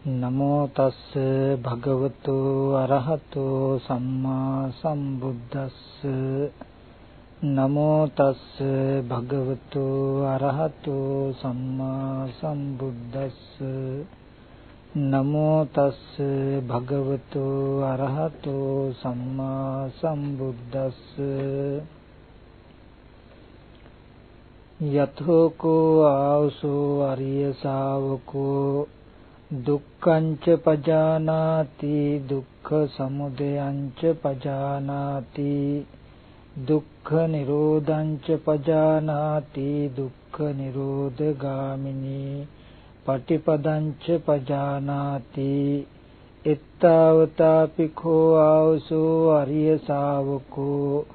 නමෝ තස්ස භගවතු අරහතෝ සම්මා සම්බුද්දස්ස නමෝ තස්ස භගවතු අරහතෝ සම්මා සම්බුද්දස්ස නමෝ තස්ස භගවතු අරහතෝ සම්මා සම්බුද්දස්ස යතෝ කෝ ආවසෝ අරිය ශාවකෝ දුක්ඛංච පජානාති දුක්ඛ සමුදයංච පජානාති දුක්ඛ නිරෝධංච පජානාති දුක්ඛ නිරෝධගාමිනී පටිපදංච පජානාති එත්තාවතාපිකෝ ආවසෝ අරිය ශාවකෝ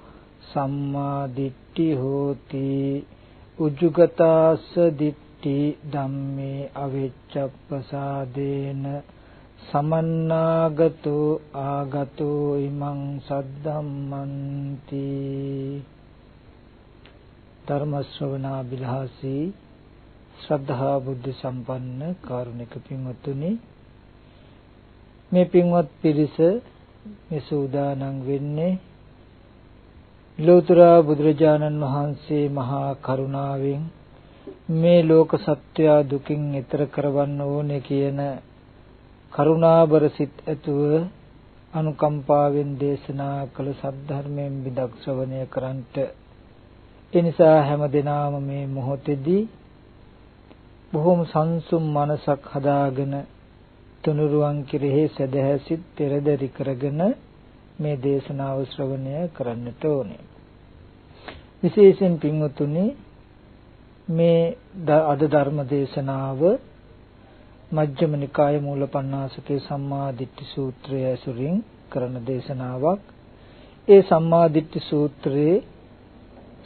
සම්මා දිට්ඨි හෝති උජ්ජුගතාස්ස දිට්ඨි ධම්මේ අවිච්ඡප්පසාදේන සමන්නාගතෝ ආගතෝ ඉමං සද්ධම්මන්ති ධර්ම ශ්‍රවණා බිලාසී ශ්‍රද්ධා බුද්ධ සම්පන්න කාරුණික පින්වත්නි, මේ පින්වත් පිරිස මේ සූදානම් වෙන්නේ ලෝතර බුදුරජාණන් වහන්සේ මහා කරුණාවෙන් මේ ලෝක සත්‍ය දුකින් ඈතර කරවන්න ඕනේ කියන කරුණාබර සිත් ඇතුව අනුකම්පාවෙන් දේශනා කළ සද්ධර්මයෙන් විදක් ශ්‍රවණය කරන්ට. ඒ නිසා හැම දිනම මේ මොහොතේදී බොහොම සංසුම් මනසක් හදාගෙන තුනුරුවන් කෙරෙහි සදහැසිත පෙරදරි කරගෙන මේ දේශනාව ශ්‍රවණය කරන්නට ඕනේ. විශේෂයෙන් පින්වතුනි, මේ අද ධර්ම දේශනාව මජ්ක්‍ධිම නිකාය මූලපණ්ණාසකේ සම්මා දිට්ඨි සූත්‍රය ඇසුරින් කරන දේශනාවක්. ඒ සම්මා දිට්ඨි සූත්‍රයේ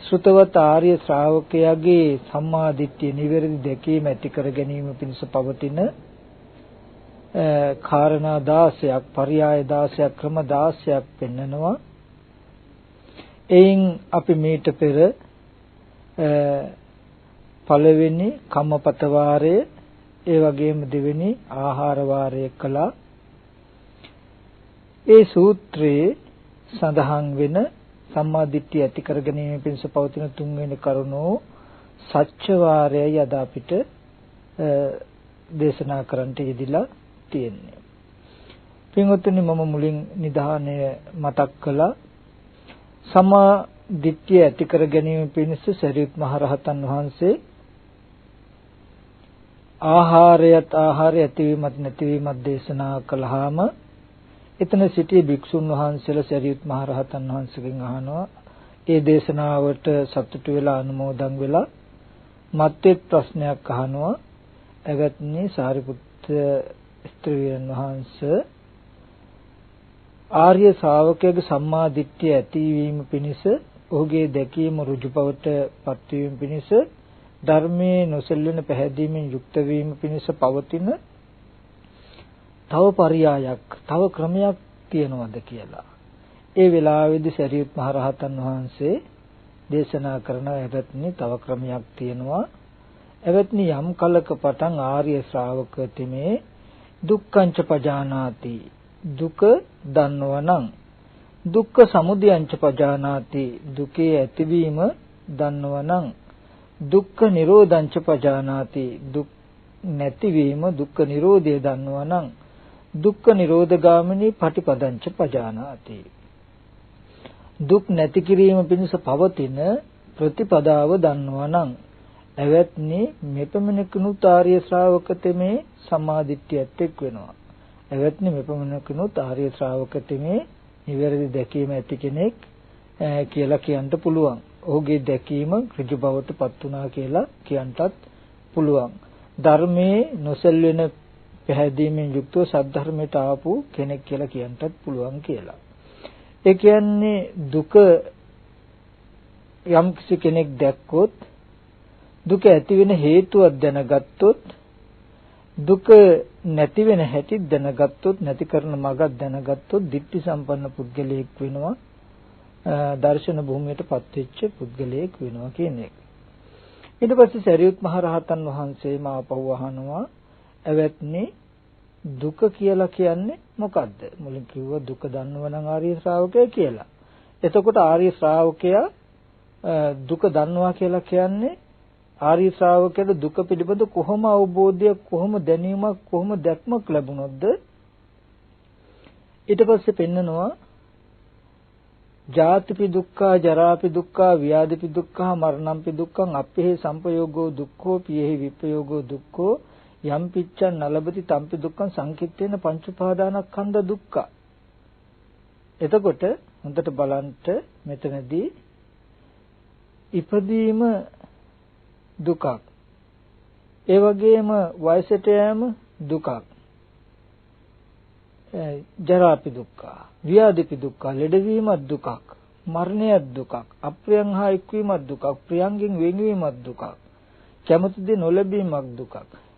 ශ්‍රුතවත් ආර්ය ශ්‍රාවකයාගේ සම්මා දිට්ඨිය නිවැරදි දැකීම ඇති කර ගැනීම පිණිස පවතින කාරණා 16ක්, පර්යාය 16ක්, ක්‍රම 16ක් පෙන්නනවා. එයින් අපි මීට පෙර පළවෙනි කම්මපත වාරය, ඒ වගේම දෙවෙනි ආහාර වාරය කළා. ඒ සූත්‍රයේ සඳහන් වෙන සම්මා දිට්ඨිය ඇති කර ගැනීම පිණිස පවතින තුන්වෙනි කරුණෝ සත්‍ය වාරයයි අද අපිට දේශනා කරන්නට යෙදිලා තියෙන්නේ. පින්වත්නි, මම මුලින් නිධානය මතක් කළා. සම්මා දිට්ඨිය ඇති කර ගැනීම පිණිස සරියුත් මහ රහතන් වහන්සේ ආහාරය ඇතිවීමත් නැතිවීමත් දේශනා කළාම එතන සිටිය භික්ෂුන් වහන්සේලා සරියුත් මහ රහතන් වහන්සේගෙන් අහනවා. ඒ දේශනාවට සතුටු වෙලා අනුමෝදන් වෙලා මත්ෙත් ප්‍රශ්නයක් අහනවා. එවත්නි සාරිපුත්ත ස්ත්‍රීන් වහන්සේ ආර්ය ශ්‍රාවකයාගේ සම්මා දිට්ඨිය ඇතිවීම පිණිස, ඔහුගේ දැකීම ඍජු බවට පත්වීම පිණිස, ධර්මයේ නොසෙල්වෙන පැහැදීමෙන් යුක්ත වීම පිණිස පවතින තව පර්යායක්, තව ක්‍රමයක් තියනවද කියලා. ඒ වෙලාවේදී සරියුත් මහ රහතන් වහන්සේ දේශනා කරන එවත්නි තව ක්‍රමයක් තියෙනවා. එවත්නි යම් කලක පටන් ආර්ය ශ්‍රාවකතෙමේ දුක්ඛංච පජානාති, දුක දන්නවනම්, දුක්ඛ සමුදයංච පජානාති, දුකේ ඇතිවීම දන්නවනම්, දුක්ඛ නිරෝධංච පජානාති, දුක් නැතිවීම, දුක්ඛ නිරෝධය දන්නවනම්, දුක්ඛ නිරෝධගාමිනී පටිපදංච පජානාති, දුක් නැති කිරීම පිණිස පවතින ප්‍රතිපදාව දන්නවනම්, එවත්නි මෙපමණකුත් ආර්ය ශ්‍රාවකතෙමේ සම්මාදිට්ඨියත් එක් වෙනවා. එවත්නි මෙපමණකුත් ආර්ය ශ්‍රාවකතෙමේ නිවැරදි දැකීම ඇති කෙනෙක් කියලා කියන්න පුළුවන්. ඔහුගේ දැකීම ඍජු බවට පත් වුණා කියලා කියන්නත් පුළුවන්. ධර්මයේ නොසෙල්වෙන පැහැදීමෙන් යුක්තව සද්ධර්මයට ආපු කෙනෙක් කියලා කියන්නත් පුළුවන් කියලා. ඒ කියන්නේ දුක යම් කිසි කෙනෙක් දැක්කොත්, දුක ඇති වෙන හේතුවක් දැනගත්තොත්, දුක නැති වෙන හැටි දැනගත්තොත්, නැති කරන මගක් දැනගත්තොත් දිට්ඨි සම්පන්න පුද්ගලයෙක් වෙනවා. දර්ශන භූමියටපත් වෙච්ච පුද්ගලයෙක් වෙනවා කියන එක. ඊට පස්සේ සරියුත් මහ රහතන් වහන්සේ මාපහුව අහනවා, "එවත්නි දුක කියලා කියන්නේ මොකද්ද? මුලින් කිව්වා දුක දන්නව නම් ආර්ය ශ්‍රාවකය කියලා. එතකොට ආර්ය ශ්‍රාවකයා දුක දන්නවා කියලා කියන්නේ ආර්ය ශ්‍රාවකයාට දුක පිළිබඳ කොහොම අවබෝධයක්, කොහොම දැනීමක්, කොහොම දැක්මක් ලැබුණොත්ද? ඊට පස්සේ පෙන්නනවා ජාතිපි දුක්ඛා, ජරාපි දුක්ඛා, ව්‍යාධිපි දුක්ඛා, මරණම්පි දුක්ඛං, අප්පේහි සම්පයෝගෝ දුක්ඛෝ, පියෙහි විප්පයෝගෝ දුක්ඛෝ, යම් පිච්ඡන් නලබති තම්පි දුක්ඛං සංකිට්ඨේන පංච උපාදානස්කන්ධ දුක්ඛ. එතකොට හොඳට බලන්න මෙතනදී ඉපදීම දුකක්. ඒ වගේම වයසට යෑම දුකක්. ජරාපි දුක්ඛ, ව්‍යාධිපි දුක්ඛ, ලෙඩවීමත් දුකක්, මරණයත් දුකක්, අප්‍රියං හා එක්වීමත් දුකක්, ප්‍රියංගෙන් වෙන්වීමත් දුකක්, කැමති දේ නොලැබීමක් දුකක්.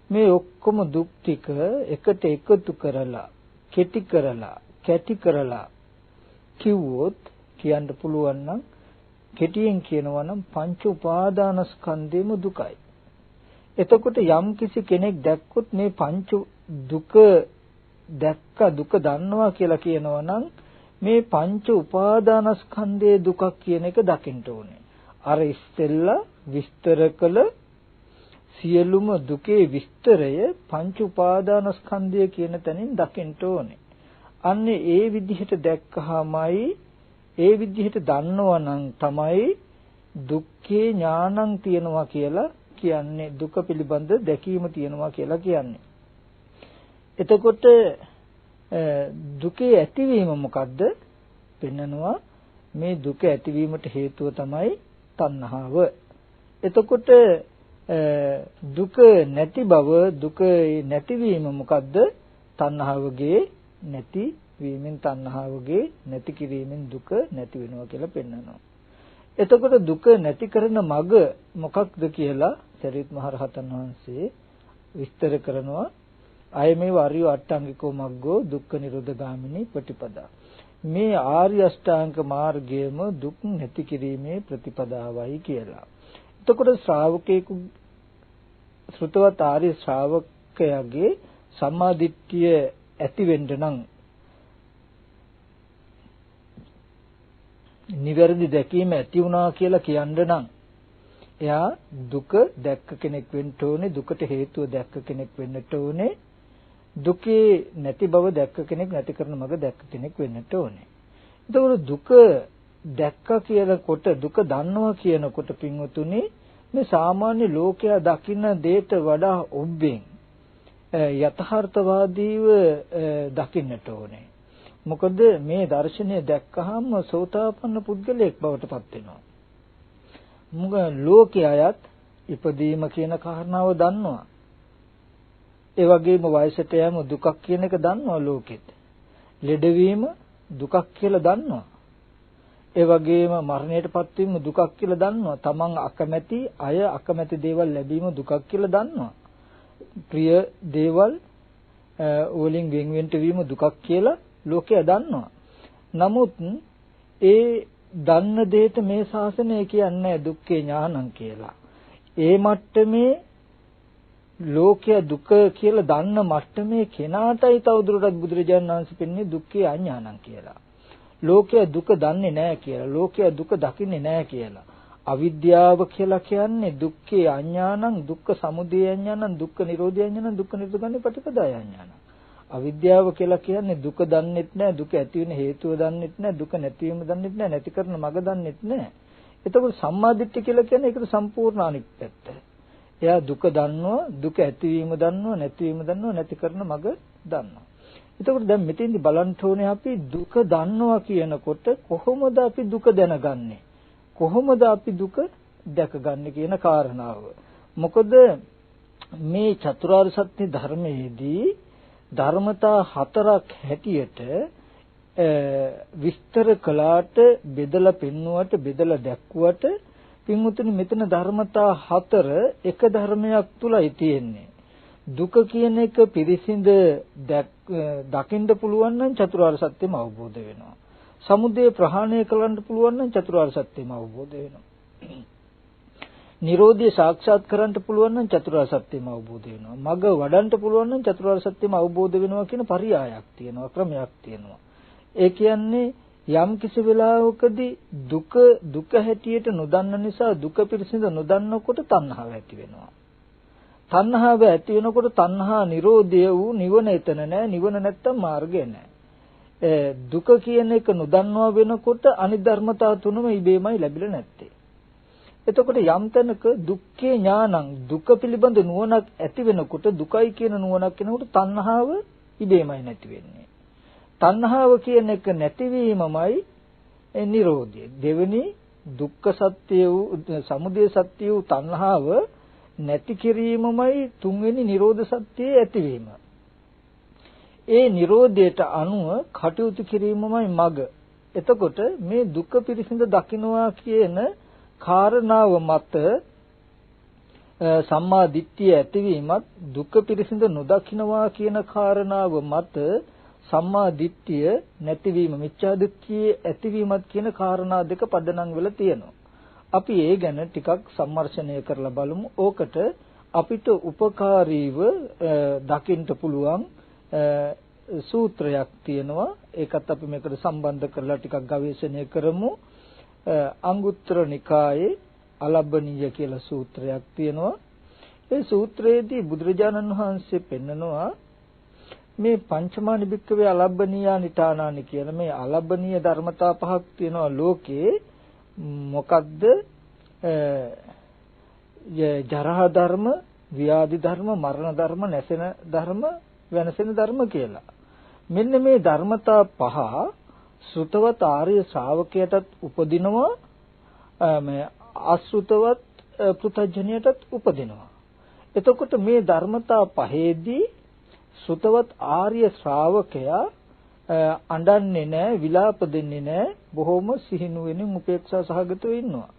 මේ ඔක්කොම දුක් ටික එකට එකතු කරලා, කෙටි කරලා, කැටි කරලා කිව්වොත් කියන්න පුළුවන් නම් කෙටියෙන් කියනවා නම් පංච උපාදානස්කන්ධෙම දුකයි. එතකොට යම් කිසි කෙනෙක් දැක්කොත් මේ පංච දුක දැක්ක දුක දන්නවා කියලා කියනවා නම් මේ පංච උපාදානස්කන්ධයේ දුකක් කියන එක දකින්න ඕනේ. අර ඉස්සෙල්ලා විස්තර කළ සියලුම දුකේ විස්තරය පංච උපාදානස්කන්ධය කියන තැනින් දකින්න ඕනේ. අන්නේ ඒ විදිහට දැක්කහමයි, ඒ විදිහට දන්නවා නම් තමයි දුක්ඛේ ඥානං තියනවා කියලා කියන්නේ. දුක පිළිබඳ දැකීම තියනවා කියලා කියන්නේ. එතකොට දුකේ ඇතිවීම මොකද්ද? පෙන්නනවා මේ දුක ඇතිවීමට හේතුව තමයි තණ්හාව. එතකොට දුක නැති බව, දුක නැතිවීම මොකද්ද? තණ්හාවගේ නැතිවීමෙන්, තණ්හාවගේ නැති කිරීමෙන් දුක නැති වෙනවා කියලා පෙන්නනවා. එතකොට දුක නැති කරන මඟ මොකක්ද කියලා සරියුත් මහ රහතන් වහන්සේ විස්තර කරනවා. අයමේ ආර්ය අෂ්ටාංගිකෝ මග්ගෝ දුක්ඛ නිරෝධ ගාමිනී ප්‍රතිපදා. මේ ආර්ය අෂ්ටාංග මාර්ගයම දුක් නැති කිරීමේ ප්‍රතිපදාවයි කියලා. එතකොට ශ්‍රාවකේකු ශ්‍රුතවත් ආර්ය ශ්‍රාවකයාගේ සම්මාදිට්ඨිය ඇති වෙන්න නම්, නිවැරදි දැකීම ඇති වුණා කියලා කියන්න නම් එයා දුක දැක්ක කෙනෙක් වෙන්න ඕනේ, දුකට හේතුව දැක්ක කෙනෙක් වෙන්නට ඕනේ, දුකේ නැති බව දැක්ක කෙනෙක්, නැති කරන මඟ දැක්ක කෙනෙක් වෙන්නට ඕනේ. එතකොට දුක දැක්කා කියනකොට, දුක දන්නවා කියනකොට පින්වතුනි, මේ සාමාන්‍ය ලෝකයා දකින්න දෙයට වඩා ඔබ්බෙන් යථාර්ථවාදීව දකින්නට ඕනේ. මොකද මේ දර්ශනය දැක්කහම සෝතාපන්න පුද්ගලයෙක් බවට පත් වෙනවා. මොකද ලෝකයායත් ඉපදීම කියන කාරණාව දන්නවා. ඒ වගේම වයසට යෑම දුකක් කියන එක දන්නවා ලෝකෙත්. ලෙඩවීම දුකක් කියලා දන්නවා. ඒ වගේම මරණයටපත් වීම දුකක් කියලා දන්නවා. තමන් අකමැති අය අකමැති දේවල් ලැබීම දුකක් කියලා දන්නවා. ප්‍රිය දේවල් වලින් වෙන් වෙන්න වීම දුකක් කියලා ලෝකයා දන්නවා. නමුත් ඒ දන්න දෙයට මේ ශාසනය කියන්නේ දුක්ඛේ ඥානං කියලා. ඒ මට්ටමේ ලෝකයා දුක කියලා දන්න මට්ටමේ කෙනාටයි තවදුරටත් බුදුරජාණන් වහන්සේ පෙන්නේ දුක්ඛේ අඥානං කියලා. ලෝකයා දුක දන්නේ නැහැ කියලා, ලෝකයා දුක දකින්නේ නැහැ කියලා. අවිද්‍යාව කියලා කියන්නේ දුක්ඛේ අඥානං, දුක්ඛ සමුදය අඥානං, දුක්ඛ නිරෝධය අඥානං, දුක්ඛ නිරෝධගාමී ප්‍රතිපදාය අඥානං. අවිද්‍යාව කියලා කියන්නේ දුක දන්නෙත් නැහැ, දුක ඇති වෙන හේතුව දන්නෙත් නැහැ, දුක නැතිවීම දන්නෙත් නැහැ, නැති කරන මඟ දන්නෙත් නැහැ. එතකොට සම්මාදිට්ඨිය කියලා කියන්නේ ඒකට සම්පූර්ණ අනිත් පැත්ත. එයා දුක දන්නවා, දුක ඇතිවීම දන්නවා, නැතිවීම දන්නවා, නැති කරන මඟ දන්නවා. එතකොට දැන් මෙතෙන්දි බලන්න ඕනේ අපි දුක දන්නවා කියනකොට කොහොමද අපි දුක දැනගන්නේ? කොහොමද අපි දුක දැකගන්නේ කියන කාරණාව. මොකද මේ චතුරාර්ය සත්‍ය ධර්මයේදී ධර්මතා හතරක් හැටියට විස්තර කළාට, බෙදලා පෙන්වුවට, බෙදලා දැක්ුවට පින්වතුනි මෙතන ධර්මතා හතර එක ධර්මයක් තුලයි තියෙන්නේ. දුක කියන එක පිරිසිඳ දකින්න පුළුවන් නම් චතුරාර්ය සත්‍යම අවබෝධ වෙනවා. සමුදය ප්‍රහාණය කරන්න පුළුවන් නම් චතුරාර්ය සත්‍යම අවබෝධ වෙනවා. නිරෝධය සාක්ෂාත් කරන්න පුළුවන් නම් චතුරාර්ය සත්‍යම අවබෝධ වෙනවා. මග වඩන්න පුළුවන් නම් චතුරාර්ය සත්‍යම අවබෝධ වෙනවා කියන පරියායක් තියෙනවා, ක්‍රමයක් තියෙනවා. ඒ කියන්නේ යම් කිසි වෙලාවකදී දුක හැටියට නොදන්න නිසා දුක පිළිසිඳ නොදන්නකොට තණ්හාව ඇති වෙනවා. තණ්හාව ඇති වෙනකොට තණ්හා නිරෝධය වූ නිවන එතන නැහැ. නිවන නැත්තම් මාර්ගය නැහැ. දුක කියන එක නොදන්නවා වෙනකොට අනිධර්මතා තුනම ඉබේමයි ලැබිලා නැත්තේ. එතකොට යම් තැනක දුක්ඛේ ඥානං දුක පිළිබඳ නුවණක් ඇති වෙනකොට දුකයි කියන නුවණක් එනකොට තණ්හාව ඉබේමයි නැති වෙන්නේ. තණ්හාව කියන එක නැතිවීමමයි නිරෝධය. දෙවෙනි දුක්ඛ සත්‍ය වූ සමුදය සත්‍ය වූ තණ්හාව නැති කිරීමමයි තුන්වෙනි නිරෝධ සත්‍යයේ ඇතිවීම. ඒ නිරෝධයට අනුව කටයුතු කිරීමමයි මඟ. එතකොට මේ දුක පිරිසිඳ දකින්නවා කියන කාරණාව මත සම්මා දිට්ඨිය ඇතිවීමත් දුක පිරිසිඳ නොදකින්නවා කියන කාරණාව මත සම්මා දිට්ඨිය නැතිවීම මිච්ඡා දිට්ඨියේ ඇතිවීමත් කියන කාරණා දෙක පදනම් වෙලා තියෙනවා. අපි ඒ ගැන ටිකක් සම්මර්ෂණය කරලා බලමු. ඕකට අපිට උපකාරීව දකින්න පුළුවන් සූත්‍රයක් තියෙනවා. ඒකත් අපි මේකට සම්බන්ධ කරලා ටිකක් ගවේෂණය කරමු. අංගුත්තර නිකායේ අලබ්බනීය කියලා සූත්‍රයක් තියෙනවා. ඒ සූත්‍රයේදී බුදුරජාණන් වහන්සේ පෙන්නනවා මේ පංචමානි භික්ඛවේ අලබ්බනීයා නිඨානානි කියන මේ අලබ්බනීය ධර්මතා පහක් තියෙනවා ලෝකේ. මොකද්ද? ජරා ධර්ම, ව්‍යාධි ධර්ම, මරණ ධර්ම, නැසෙන ධර්ම, වෙනසෙන ධර්ම කියලා. මෙන්න මේ ධර්මතා පහ ශ්‍රුතවත් ආර්ය ශ්‍රාවකයටත් උපදිනවා, මේ අශ්‍රුතවත් පෘථජ්ජනයටත් උපදිනවා. එතකොට මේ ධර්මතා පහේදී ශ්‍රුතවත් ආර්ය ශ්‍රාවකයා අඬන්නේ නැහැ, විලාප දෙන්නේ නැහැ, බොහොම සිහිනුවෙනින් උපේක්ෂා සහගතව ඉන්නවා.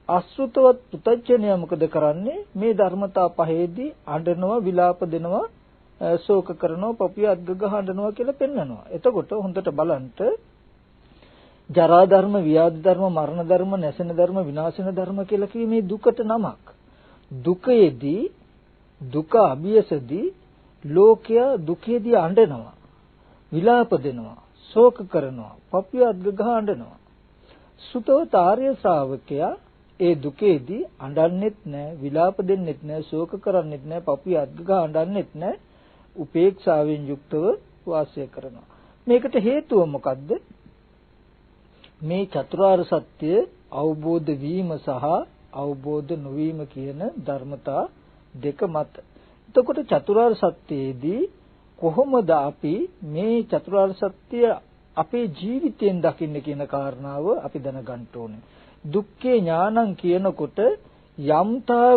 අශ්‍රුතවත් පෘථජ්ජනයා මොකද කරන්නේ? මේ ධර්මතා පහේදී අඬනවා, විලාප දෙනවා, ශෝක කරනවා, පපිය අද්ගග හඬනවා කියලා පෙන්නනවා. එතකොට හොඳට බලන්න ජරා ධර්ම, ව්‍යාධි ධර්ම, මරණ ධර්ම, නැසෙන ධර්ම, විනාශන ධර්ම කියලා කියේ මේ දුකට නමක්. දුකේදී දුක අභියසදී ලෝකයා දුකේදී අඬනවා, විලාප දෙනවා, ශෝක කරනවා, පපිය අද්ගග හඬනවා. සුතවත ආර්ය ශ්‍රාවකයා ඒ දුකේදී අඬන්නෙත් නැහැ, විලාප දෙන්නෙත් නැහැ, ශෝක කරන්නෙත් නැහැ, පපිය අද්ගග හඬන්නෙත් නැහැ, උපේක්ෂාවෙන් යුක්තව වාසය කරනවා. මේකට හේතුව මොකද්ද? මේ චතුරාර්ය සත්‍ය අවබෝධ වීම සහ අවබෝධ නොවීම කියන ධර්මතා දෙක මත. එතකොට චතුරාර්ය සත්‍යයේදී කොහොමද අපි මේ චතුරාර්ය සත්‍ය අපේ ජීවිතයෙන් දකින්නේ කියන කාරණාව අපි දැනගන්න ඕනේ. දුක්ඛේ ඥානං කියනකොට යම්තා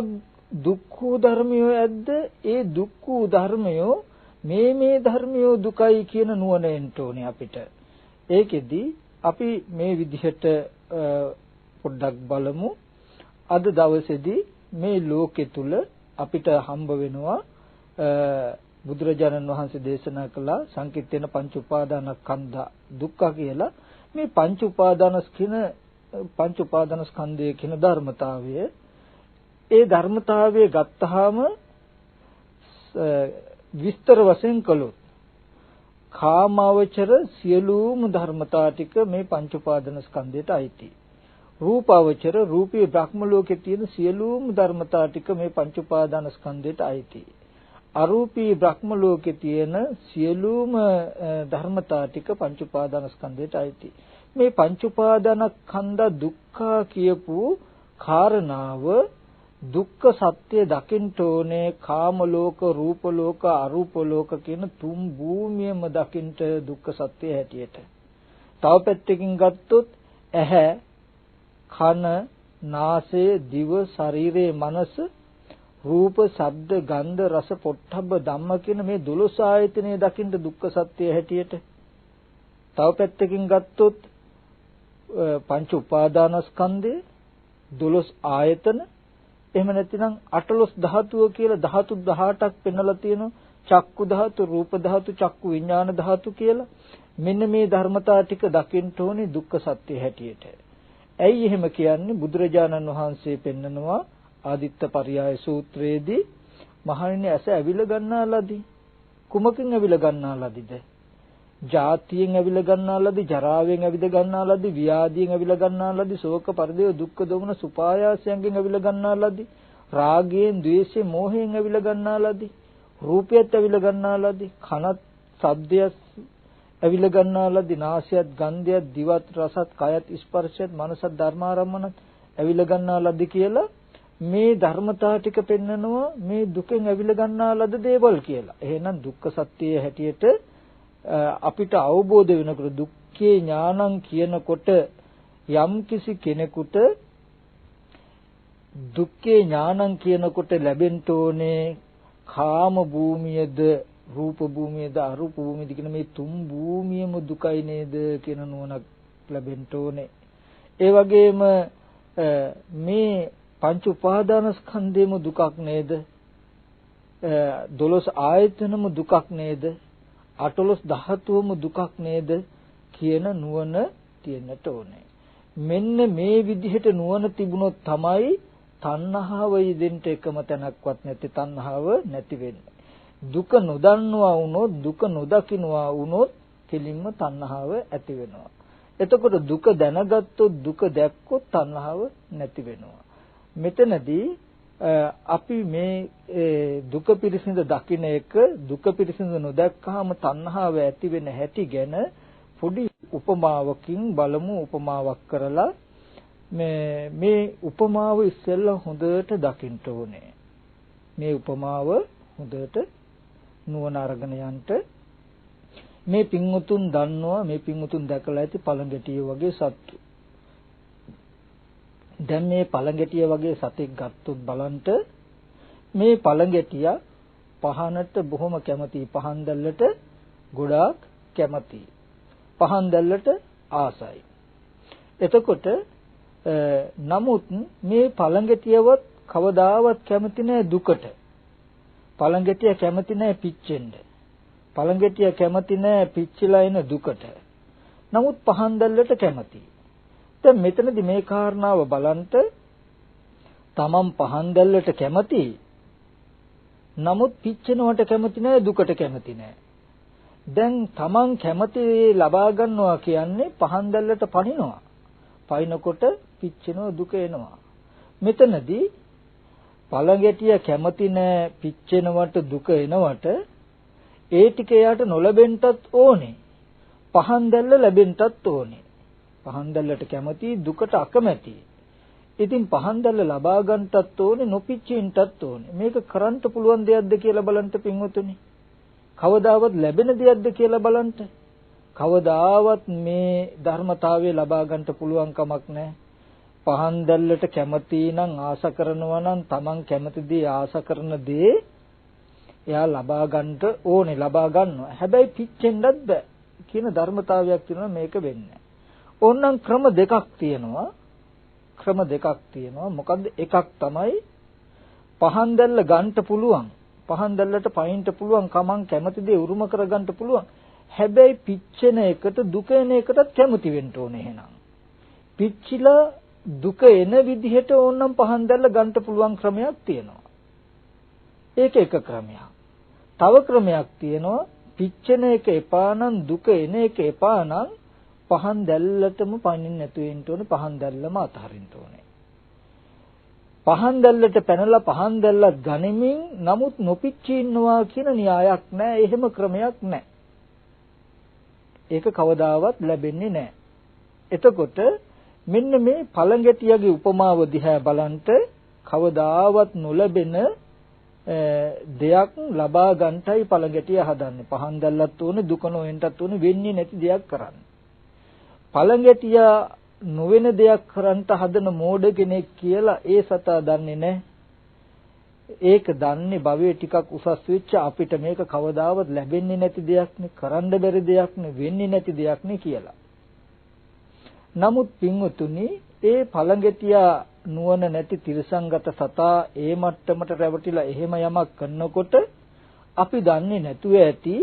දුක්ඛ ධර්මයෝ ඇද්ද? ඒ දුක්ඛ ධර්මයෝ මේ ධර්මයෝ දුකයි කියන නුවණ එන්න ඕනේ අපිට. ඒකෙදි අපි මේ විදිහට පොඩ්ඩක් බලමු. අද දවසේදී මේ ලෝකෙ තුල අපිට හම්බ වෙනවා බුදුරජාණන් වහන්සේ දේශනා කළ සංකීර්තන පංච උපාදානස්කන්ධ දුක්ඛ කියලා. මේ පංච උපාදානස්කන්ධය කියන ධර්මතාවය, ඒ ධර්මතාවය ගත්තාම විස්තර වශයෙන් කළොත් කාමාවචර සියලුම ධර්මතා ටික මේ පංච උපාදානස්කන්ධයට අයිති. රූපාවචර රූපී බ්‍රහ්ම ලෝකයේ තියෙන සියලුම ධර්මතා ටික මේ පංච උපාදානස්කන්ධයට අයිති. අරූපී බ්‍රහ්ම ලෝකයේ තියෙන සියලුම ධර්මතා ටික පංච උපාදානස්කන්ධයට අයිති. මේ පංච උපාදානස්කන්ධ දුක්ඛ කියපු කාරණාව දුක්ඛ සත්‍ය දකින්න ඕනේ. කාම ලෝක, රූප ලෝක, අරූප ලෝක කියන තුන් භූමියම දකින්න දුක්ඛ සත්‍ය හැටියට. තව පැත්තකින් ගත්තොත් ඇහැ, කන, නාසය, දිව, ශරීරයේ මනස, රූප, ශබ්ද, ගන්ධ, රස, පොට්ටබ්බ ධම්ම කියන මේ 12 ආයතනය දකින්න දුක්ඛ සත්‍ය හැටියට. තව පැත්තකින් ගත්තොත් පංච උපාදානස්කන්ධය 12 ආයතන, එහෙම නැතිනම් 18 ධාතුව කියලා ධාතු 18ක් පෙන්වලා තියෙනවා. චක්කු ධාතු, රූප ධාතු, චක්කු විඥාන ධාතු කියලා. මෙන්න මේ ධර්මතා ටික දකින්න ඕනේ දුක්ඛ සත්‍ය හැටියට. ඇයි එහෙම කියන්නේ? බුදුරජාණන් වහන්සේ පෙන්නනවා ආදිත්ත පරියාය සූත්‍රයේදී මහණෙනි ඇස ඇවිල ගන්නා ලදී. කුමකින් ඇවිල ගන්නා ලදීද? ජාතියෙන් ඇවිල ගන්නා ලදී, ජරාවෙන් ඇවිද ගන්නා ලදී, ව්‍යාධියෙන් ඇවිල ගන්නා ලදී, ශෝක පරිදේව දුක්ඛ දෝමන සුපායාසයෙන් ඇවිල ගන්නා ලදී, රාගයෙන්, ද්වේෂයෙන්, මෝහයෙන් ඇවිල ගන්නා ලදී, රූපයත් ඇවිල ගන්නා ලදී, කනත්, ශබ්දයත් ඇවිල ගන්නා ලදී, නාසයත්, ගන්ධයත්, දිවත්, රසත්, කයත්, ස්පර්ශයත්, මනසත්, ධර්මාරම්මනත් ඇවිල ගන්නා ලදී කියලා මේ ධර්මතා ටික පෙන්නනවා මේ දුකෙන් ඇවිල ගන්නා ලද දේවල් කියලා. එහෙනම් දුක්ඛ සත්‍යයේ හැටියට අපිට අවබෝධ වෙනකොට දුක්ඛේ ඥානං කියනකොට යම් කිසි කෙනෙකුට දුක්ඛේ ඥානං කියනකොට ලැබෙන්න ඕනේ කාම භූමියද රූප භූමියද අරූප භූමියද කියන මේ තුන් භූමියම දුකයි නේද කියන නුවණක් ලැබෙන්න ඕනේ. ඒ වගේම මේ පංච උපාදාන ස්කන්ධෙම දුකක් නේද? 12 ආයතනම දුකක් නේද? 18 ධාතුවම දුකක් නේද කියන නුවණ තියෙන්නට ඕනේ. මෙන්න මේ විදිහට නුවණ තිබුණොත් තමයි තණ්හාව යෙදෙන්න එකම තැනක්වත් නැති තණ්හාව නැති වෙන්නේ. දුක නොදන්නවා වුණොත් දුක නොදකින්නවා වුණොත් කෙලින්ම තණ්හාව ඇති වෙනවා. එතකොට දුක දැනගත්තොත් දුක දැක්කොත් තණ්හාව නැති වෙනවා. මෙතනදී අපි මේ දුක පිරිසිඳ දකින්න එක දුක පිරිසිඳ නොදැක්කහම තණ්හාව ඇති වෙන හැටි ගැන පොඩි උපමාවකින් බලමු. උපමාවක් කරලා මේ උපමාව ඉස්සෙල්ලා හොඳට දකින්න ඕනේ. මේ උපමාව හොඳට නුවණ අරගෙන යන්න. මේ පින්වුතුන් දන්නවා මේ පින්වුතුන් දැකලා ඇති පළඟැටිය වගේ සත්තු. දැන් මේ පළඟැටිය වගේ සතෙක් ගත්තොත් බලන්න මේ පළඟැටිය පහනට බොහොම කැමතියි. පහන් දැල්ලට ගොඩාක් කැමතියි. පහන් දැල්ලට ආසයි. එතකොට නමුත් මේ පළඟැටියවත් කවදාවත් කැමති නැහැ දුකට. පළඟැටිය කැමති නැහැ පිච්චෙන්න. පළඟැටිය කැමති නැහැ පිච්චිලා එන දුකට. නමුත් පහන් දැල්ලට කැමතියි. දැන් මෙතනදී මේ කාරණාව බලන්ට තමන් පහන් දැල්ලට කැමති නමුත් පිච්චෙනවට කැමති නැහැ දුකට කැමති නැහැ. දැන් තමන් කැමති ලබා ගන්නවා කියන්නේ පහන් දැල්ලට පනිනවා. පනිනකොට පිච්චෙනවා දුක එනවා. මෙතනදී පළඟැටිය කැමති නැහැ පිච්චෙනවට දුක එනවට ඒ ටික එයාට නොලැබෙන්නත් ඕනේ. පහන් දැල්ල ලැබෙන්නත් ඕනේ. පහන් දැල්ලට කැමති දුකට අකමැති. ඉතින් පහන් දැල්ල ලබා ගන්නටත් ඕනේ නොපිච්චෙන්නටත් ඕනේ. මේක කරන්න පුළුවන් දෙයක්ද කියලා බලන්න පින්වතුනි. කවදාවත් ලැබෙන දෙයක්ද කියලා බලන්න. කවදාවත් මේ ධර්මතාවය ලබා ගන්නට පුළුවන් කමක් නැහැ. පහන් දැල්ලට කැමති නම් ආස කරනවා නම් Taman කැමති දේ ආස කරන දේ එයා ලබා ගන්නට ඕනේ ලබා ගන්නවා. හැබැයි පිච්චෙන්නත් බෑ කියන ධර්මතාවයක් තියෙනවා මේක වෙන්නේ. ඕනනම් ක්‍රම දෙකක් තියෙනවා. මොකද්ද? එකක් තමයි පහන් දැල්ල ගන්න පුළුවන්. පහන් දැල්ලට පයින්ට පුළුවන්. කමං කැමති දේ උරුම කර ගන්න පුළුවන්. හැබැයි පිච්චෙන එකට දුක එන එකටත් කැමති වෙන්න ඕනේ එහෙනම්. පිච්චිලා දුක එන විදිහට ඕනනම් පහන් දැල්ල ගන්න පුළුවන් ක්‍රමයක් තියෙනවා. ඒක එක ක්‍රමයක්. තව ක්‍රමයක් තියෙනවා පිච්චෙන එක එපා නම් දුක එන එක එපා නම් පහන් දැල්ලටම පනින්න නැතුව ඉන්න ඕනේ. පහන් දැල්ලම අතහරින්න ඕනේ. පහන් දැල්ලට පැනලා පහන් දැල්ලත් ගනිමින් නමුත් නොපිච්චී ඉන්නවා කියන න්‍යායක් නැහැ. එහෙම ක්‍රමයක් නැහැ. ඒක කවදාවත් ලැබෙන්නේ නැහැ. එතකොට මෙන්න මේ පළඟැටියගේ උපමාව දිහා බලන්ට කවදාවත් නොලැබෙන දෙයක් ලබා ගන්නටයි පළඟැටිය හදන්නේ. පහන් දැල්ලත් ඕනේ දුක නොවෙන්නත් ඕනේ වෙන්නේ නැති දෙයක් කරන්නේ. පළඟැටිය නොවන දෙයක් කරන්ට හදන මෝඩ කෙනෙක් කියලා ඒ සතා දන්නේ නැහැ. ඒක දන්නේ භවයේ ටිකක් උසස් වෙච්ච අපිට මේක කවදාවත් ලැබෙන්නේ නැති දෙයක් නේ, කරන්න බැරි දෙයක් නේ, වෙන්නේ නැති දෙයක් නේ කියලා. නමුත් පින්වතුනි ඒ පළඟැටිය නුවණ නැති තිරසංගත සතා ඒ මට්ටමට රැවටිලා එහෙම යමක් කරනකොට අපි දන්නේ නැතුව ඇති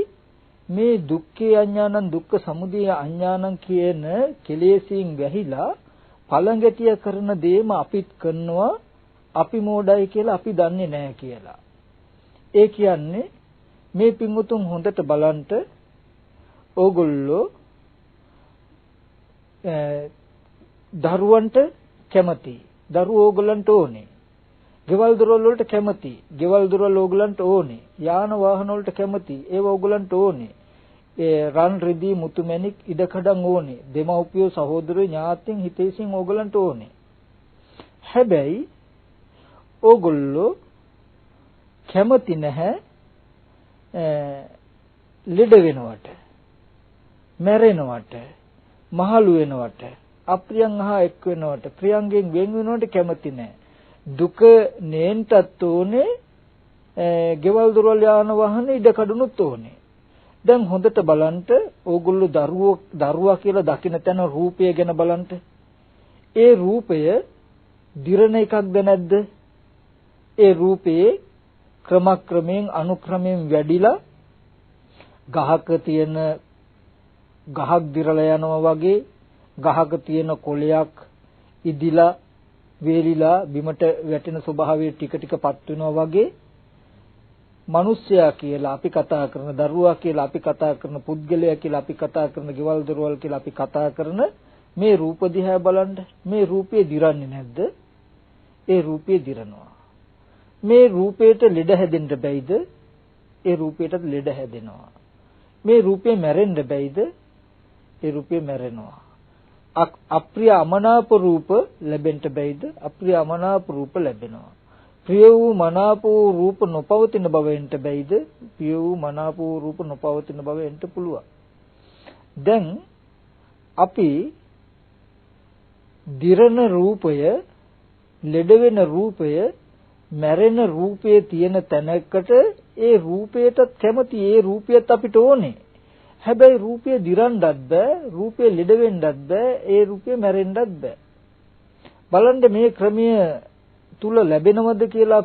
මේ දුක්ඛේ අඥානං දුක්ඛ සමුදය අඥානං කියන කෙලෙසින් වැහිලා පළඟැටිය කරන දේම අපිත් කරනවා. අපි මෝඩයි කියලා අපි දන්නේ නැහැ කියලා. ඒ කියන්නේ මේ පින්වුතුන් හොඳට බලන්ට ඕගොල්ලෝ දරුවන්ට කැමති. දරුවෝ ඕගොල්ලන්ට ඕනේ. ගෙවල් දොරවල් වලට කැමති. ගෙවල් දොරවල් ඕගොල්ලන්ට ඕනේ. යාන වාහන වලට කැමති. ඒව ඕගොල්ලන්ට ඕනේ. ඒ රන් රිදී මුතුමැණික් ඉඩකඩම් ඕනේ. දෙමව්පියෝ සහෝදරයෝ ඥාතීන් හිතේසින් ඕගොල්ලන්ට ඕනේ. හැබැයි ඕගොල්ලෝ කැමති නැහැ ලෙඩ වෙනවට, මැරෙනවට, මහලු වෙනවට, අප්‍රියන් අහා එක් වෙනවට, ප්‍රියංගෙන් වෙන් වෙනවට කැමති නැහැ. දුක නේන්ටත් ඕනේ, ගෙවල් දොරවල් යාන වාහන ඉඩ කඩුනුත් ඕනේ. දැන් හොඳට බලන්න ඕගොල්ලෝ දරුවා කියලා දකින තැන රූපය ගැන බලන්න. ඒ රූපය දිරණ එකක්ද නැද්ද? ඒ රූපයේ ක්‍රමක්‍රමයෙන් අනුක්‍රමයෙන් වැඩිලා ගහක තියෙන ගහක් දිරලා යනවා වගේ, ගහක තියෙන කොළයක් ඉදිලා වේලිලා බිමට වැටෙන ස්වභාවය ටික ටිකපත් වෙනවා වගේ, මිනිස්සයා කියලා අපි කතා කරන, දරුවා කියලා අපි කතා කරන, පුද්ගලයා කියලා අපි කතා කරන, ගෙවල් දොරවල් කියලා අපි කතා කරන මේ රූප දිහා බලන්න. මේ රූපේ දිරන්නේ නැද්ද? ඒ රූපේ දිරනවා. මේ රූපේට ලෙඩ හැදෙන්න බැයිද? ඒ රූපේටත් ලෙඩ හැදෙනවා. මේ රූපේ මැරෙන්න බැයිද? ඒ රූපේ මැරෙනවා. අප්‍රිය අමනාප රූප ලැබෙන්න බැයිද? අප්‍රිය අමනාප රූප ලැබෙනවා. ප්‍රිය වූ මනාප වූ රූප නොපවතින බව වෙන්න බැයිද? ප්‍රිය වූ මනාප වූ රූප නොපවතින බව වෙන්න පුළුවන්. දැන් අපි දිරන රූපය, ලෙඩ වෙන රූපය, මැරෙන රූපයේ තියෙන තැනකට ඒ රූපයටත් කැමති. ඒ රූපයත් අපිට ඕනේ. හැබැයි රූපය දිරන්නත් බෑ, රූපය ලෙඩ වෙන්නත් බෑ, ඒ රූපය මැරෙන්නත් බෑ. බලන්න මේ ක්‍රමය තුල ලැබෙනවද කියලා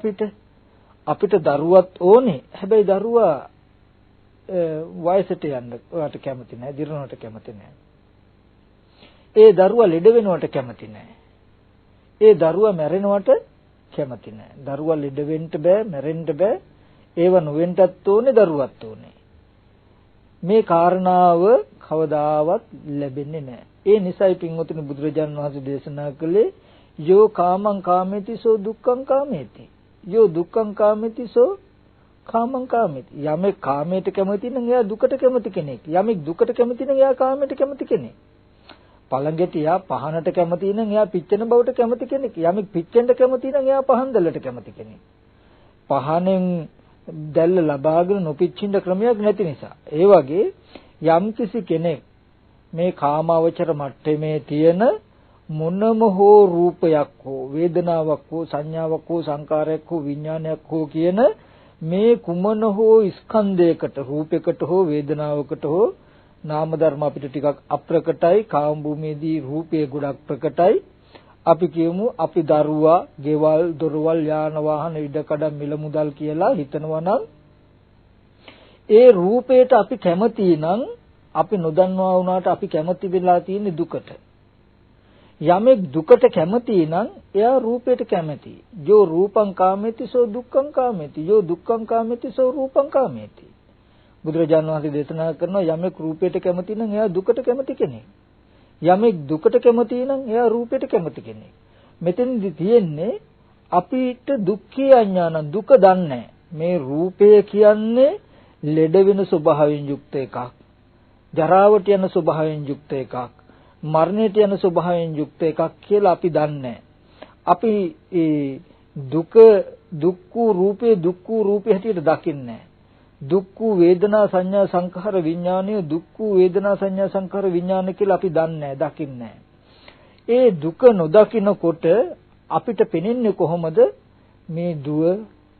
අපිට දරුවත් ඕනේ. හැබැයි දරුවා වයසට යන්න ඔයාට කැමති නැහැ, දිරනවට කැමති නැහැ. ඒ දරුවා ලෙඩ වෙනවට කැමති නැහැ. ඒ දරුවා මැරෙනවට කැමති නැහැ. දරුවා ලෙඩ වෙන්න බෑ, මැරෙන්න බෑ. ඒව නොවෙන්නත් ඕනේ, දරුවත් ඕනේ. මේ කාරණාව කවදාවත් ලැබෙන්නේ නැහැ. ඒ නිසායි පින්වතුනි බුදුරජාණන් වහන්සේ දේශනා කළේ යෝ කාමං කාමේති සෝ දුක්ඛං කාමේති. යෝ දුක්ඛං කාමේති සෝ කාමං කාමේති. යමෙක් කාමයට කැමති නම් එයා දුකට කැමති කෙනෙක්. යමෙක් දුකට කැමති නම් එයා කාමයට කැමති කෙනෙක්. පළඟටියා පහනට කැමති නම් එයා පිච්චෙන බවට කැමති කෙනෙක්. යමෙක් පිච්චෙන්න කැමති නම් එයා පහන් දැල්ලට කැමති කෙනෙක්. පහනෙන් දැල්ල ලබාගෙන නොපිච්චින්න ක්‍රමයක් නැති නිසා. ඒ වගේ යම්කිසි කෙනෙක් මේ කාමාවචර මට්ටමේ තියෙන මොනම හෝ රූපයක් හෝ වේදනාවක් හෝ සංඥාවක් හෝ සංකාරයක් හෝ විඥානයක් හෝ කියන මේ කුමන හෝ ස්කන්ධයකට, රූපයකට හෝ වේදනාවකට හෝ නාම ධර්ම අපිට ටිකක් අප්‍රකටයි. කාම භූමියේදී රූපය ගොඩක් ප්‍රකටයි. අපි කියමු අපි දරුවා, ගෙවල්, දොරවල්, යාන වාහන, ඉඩකඩම්, මිල මුදල් කියලා හිතනවා නම් ඒ රූපයට අපි කැමති නම් අපි නොදන්නවා වුණාට අපි කැමති වෙලා තියෙන දුකට. යමෙක් දුකට කැමති නම් එයා රූපයට කැමති. යෝ රූපං කාමේති සෝ දුක්ඛං කාමේති. යෝ දුක්ඛං කාමේති සෝ රූපං කාමේති. බුදුරජාණන් වහන්සේ දේශනා කරනවා යමෙක් රූපයට කැමති නම් එයා දුකට කැමති කෙනෙක්. යමෙක් දුකට කැමති නම් එයා රූපයට කැමති කෙනෙක්. මෙතනදි තියෙන්නේ අපිට දුක්ඛේ අඥාන, දුක දන්නේ. මේ රූපය කියන්නේ ලෙඩ වෙන ස්වභාවයෙන් යුක්ත එකක්. ජරාවට යන ස්වභාවයෙන් යුක්ත එකක්. මරණයට යන ස්වභාවයෙන් යුක්ත එකක් කියලා අපි දන්නේ. අපි ඒ දුක්ඛ රූපේ හැටියට දකින්නේ. දුක්ඛ වේදනා සංඥා සංඛාර විඥානය දුක්ඛ වේදනා සංඥා සංඛාර විඥාන කියලා අපි දන්නේ, දකින්නේ. ඒ දුක නොදකිනකොට අපිට පෙනෙන්නේ කොහොමද? මේ දුව,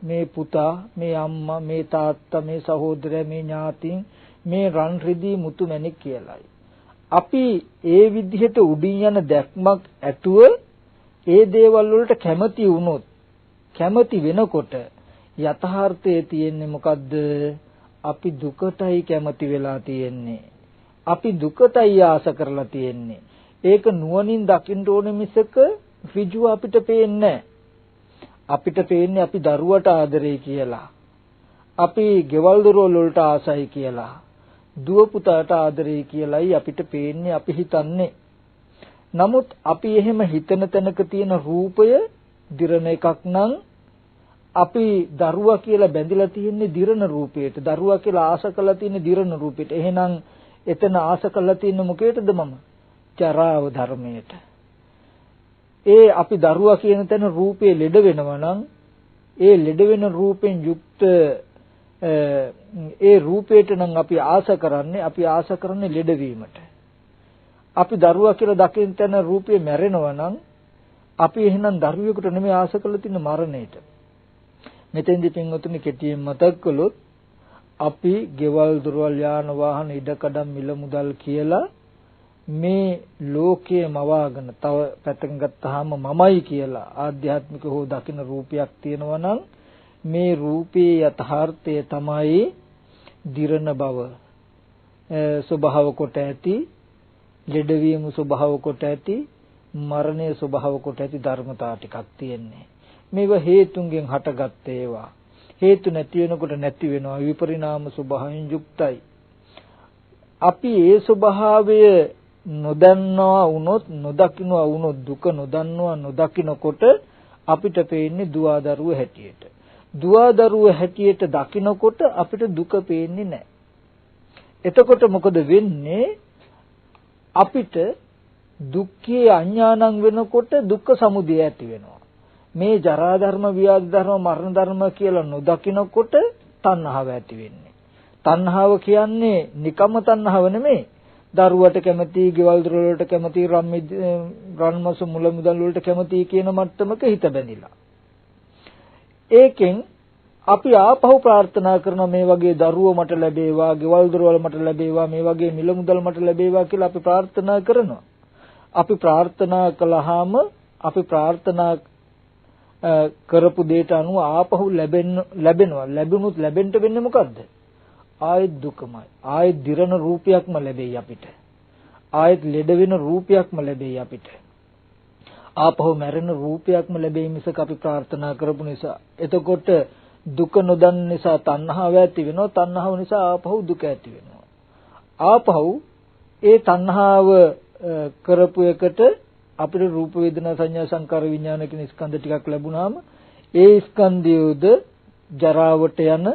මේ පුතා, මේ අම්මා, මේ තාත්තා, මේ සහෝදරයා, මේ ඥාතීන්, මේ රන් රිදී මුතු මැණික් කියලායි. අපි ඒ විදිහට උඩින් යන දැක්මක් ඇතුව ඒ දේවල් වලට කැමති වුණොත්, කැමති වෙනකොට යථාර්ථයේ තියෙන්නේ මොකද්ද? අපි දුකටයි කැමති වෙලා තියෙන්නේ. අපි දුකටයි ආස කරලා තියෙන්නේ. ඒක නුවණින් දකින්න ඕනේ මිසක ඍජුව අපිට පේන්නේ. අපිට පේන්නේ අපි දරුවට ආදරේ කියලා. අපි ගෙවල් දොරවල් වලට ආසයි කියලා. දුව පුතාට ආදරේ කියලායි අපිට පේන්නේ අපි හිතන්නේ. නමුත් අපි එහෙම හිතන තැනක තියෙන රූපය දිරණ එකක් නම් අපි දරුවා කියලා බැඳිලා තියෙන්නේ දිරණ රූපයට. දරුවා කියලා ආස කරලා තියෙන්නේ දිරණ රූපයට. එහෙනම් එතන ආස කරලා තියෙන්නේ මොකේටද මම? ජරාව ධර්මයට. ඒ අපි දරුවා කියන තැන රූපේ ලෙඩ වෙනවා නම් ඒ ලෙඩ වෙන රූපෙන් යුක්ත ඒ රූපයට නම් අපි ආස කරන්නේ ලෙඩවීමට. අපි දරුවා කියලා දකින තැන රූපේ මැරෙනවා නම් අපි එහෙනම් දරුවෙකුට නෙමෙයි ආස කරලා තියෙන මරණයට. මෙතෙන්දි පින්වතුනි කෙටියෙන් මතක් කළොත් අපි ගෙවල් දොරවල් යාන වාහන ඉඩකඩම් මිල මුදල් කියලා මේ ලෝකයේ මවාගෙන තව පැත්තකින් ගත්තාම මමයි කියලා ආධ්‍යාත්මික හෝ දකින රූපයක් තියෙනවා නම් මේ රූපේ යථාර්ථය තමයි දිරණ බව ස්වභාව කොට ඇති, ලෙඩවීම ස්වභාව කොට ඇති, මරණය ස්වභාව කොට ඇති ධර්මතා ටිකක් තියෙන්නේ. මේවා හේතුන්ගෙන් හටගත් ඒවා. හේතු නැති වෙනකොට නැති වෙනවා, විපරිණාම ස්වභාවයෙන් යුක්තයි. අපි ඒ ස්වභාවය නොදන්නවා වුණොත්, නොදකින්නවා වුණොත්, දුක නොදන්නවා නොදකින්නකොට අපිට පේන්නේ දුවදරුව හැටියට. දුවදරුව හැටියට දකින්නකොට අපිට දුක පේන්නේ නැහැ. එතකොට මොකද වෙන්නේ? අපිට දුක්ඛේ අඥානං වෙනකොට දුක්ඛ සමුදය ඇති වෙනවා. මේ ජරා ධර්ම, ව්‍යාධි ධර්ම, මරණ ධර්ම කියලා නොදකින්නකොට තණ්හාව ඇති වෙන්නේ. තණ්හාව කියන්නේ නිකම්ම තණ්හාව නෙමෙයි. දරුවට කැමති, ගෙවල් දොර වලට කැමති, රන්මස මුල මුදල් වලට කැමති කියන මට්ටමක හිත බැඳිලා. ඒකෙන් අපි ආපහු ප්‍රාර්ථනා කරන මේ වගේ දරුවෝ මට ලැබේවා, ගෙවල් දොරවල් මට ලැබේවා, මේ වගේ මිල මුදල් මට ලැබේවා කියලා අපි ප්‍රාර්ථනා කරනවා. අපි ප්‍රාර්ථනා කළාම අපි ප්‍රාර්ථනා කරපු දෙයට අනුව ආපහු ලැබෙනවා. ලැබුණොත් ලැබෙන්න වෙන්නේ මොකද්ද? ආයෙත් දුකමයි. ආයෙත් දිරණ රූපයක්ම ලැබෙයි අපිට. ආයෙත් ලෙඩ වෙන රූපයක්ම ලැබෙයි අපිට. ආපහු මැරෙන රූපයක්ම ලැබෙයි මිසක අපි ප්‍රාර්ථනා කරපු නිසා. එතකොට දුක නොදන්න නිසා තණ්හාව ඇති වෙනවා. තණ්හාව නිසා ආපහු දුක ඇති වෙනවා. ආපහු ඒ තණ්හාව කරපු එකට අපිට රූප වේදනා සංඥා සංකාර විඥාන කියන ස්කන්ධ ටිකක් ලැබුණාම ඒ ස්කන්ධයෝද ජරාවට යන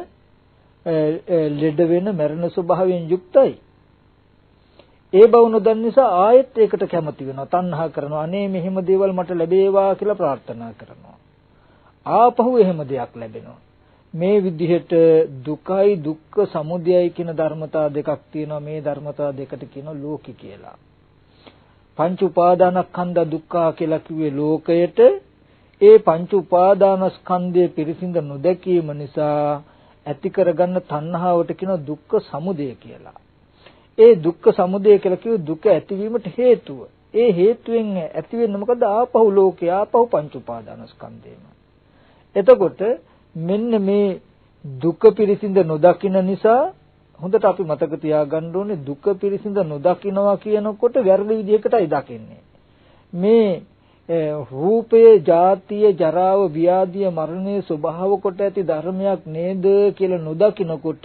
ලෙඩ වෙන මරණ ස්වභාවයෙන් යුක්තයි. ඒ බව නොදන්න නිසා ආයෙත් ඒකට කැමති වෙනවා, තණ්හා කරනවා. අනේ මෙහෙම දේවල් මට ලැබේවා කියලා ප්‍රාර්ථනා කරනවා. ආපහු එහෙම දෙයක් ලැබෙනවා. මේ විදිහට දුකයි දුක්ඛ සමුදයයි කියන ධර්මතා දෙකක් තියෙනවා. මේ ධර්මතා දෙකට කියනවා ලෝකي කියලා. පංච උපාදානස්කන්ධ දුක්ඛ කියලා කිව්වේ ලෝකයට. ඒ පංච උපාදානස්කන්ධයේ පිරිසිඳ නොදැකීම නිසා ඇති කරගන්න තණ්හාවට කියන දුක්ඛ සමුදය කියලා. ඒ දුක්ඛ සමුදය කියලා කිව්වේ දුක ඇතිවීමට හේතුව. ඒ හේතුවෙන් ඇති වෙන්නේ මොකද? ආපහු ලෝකේ, ආපහු පංච උපාදානස්කන්ධේම. එතකොට මෙන්න මේ දුක පිරිසිඳ නොදකින නිසා හොඳට අපි මතක තියාගන්න ඕනේ දුක පිරිසිඳ නොදකින්නවා කියනකොට වැරදි විදිහකටයි දකින්නේ. මේ රූපයේ ජාතිය, ජරාව, ව්‍යාධිය, මරණය ස්වභාව කොට ඇති ධර්මයක් නේද කියලා නොදකිනකොට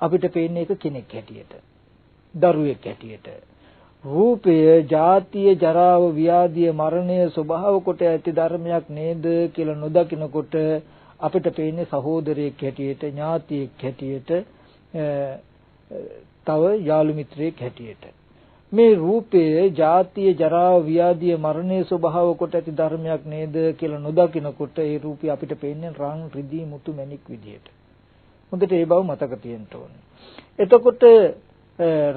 අපිට පේන්නේ ඒක කෙනෙක් හැටියට, දරුවෙක් හැටියට. රූපය ජාතිය, ජරාව, ව්‍යාධිය, මරණය ස්වභාව කොට ඇති ධර්මයක් නේද කියලා නොදකිනකොට අපිට පේන්නේ සහෝදරයෙක් හැටියට, ඥාතියෙක් හැටියට, තව යාළු මිත්‍රයෙක් හැටියට. මේ රූපයේ ජාතිය, ජරාව, ව්‍යාධිය, මරණය ස්වභාව කොට ඇති ධර්මයක් නේද කියලා නොදකිනකොට ඒ රූපය අපිට පේන්නේ රන්, රිදී, මුතු, මැණික් විදියට. හොඳට ඒ බව මතක තියෙන්න ඕනේ. එතකොට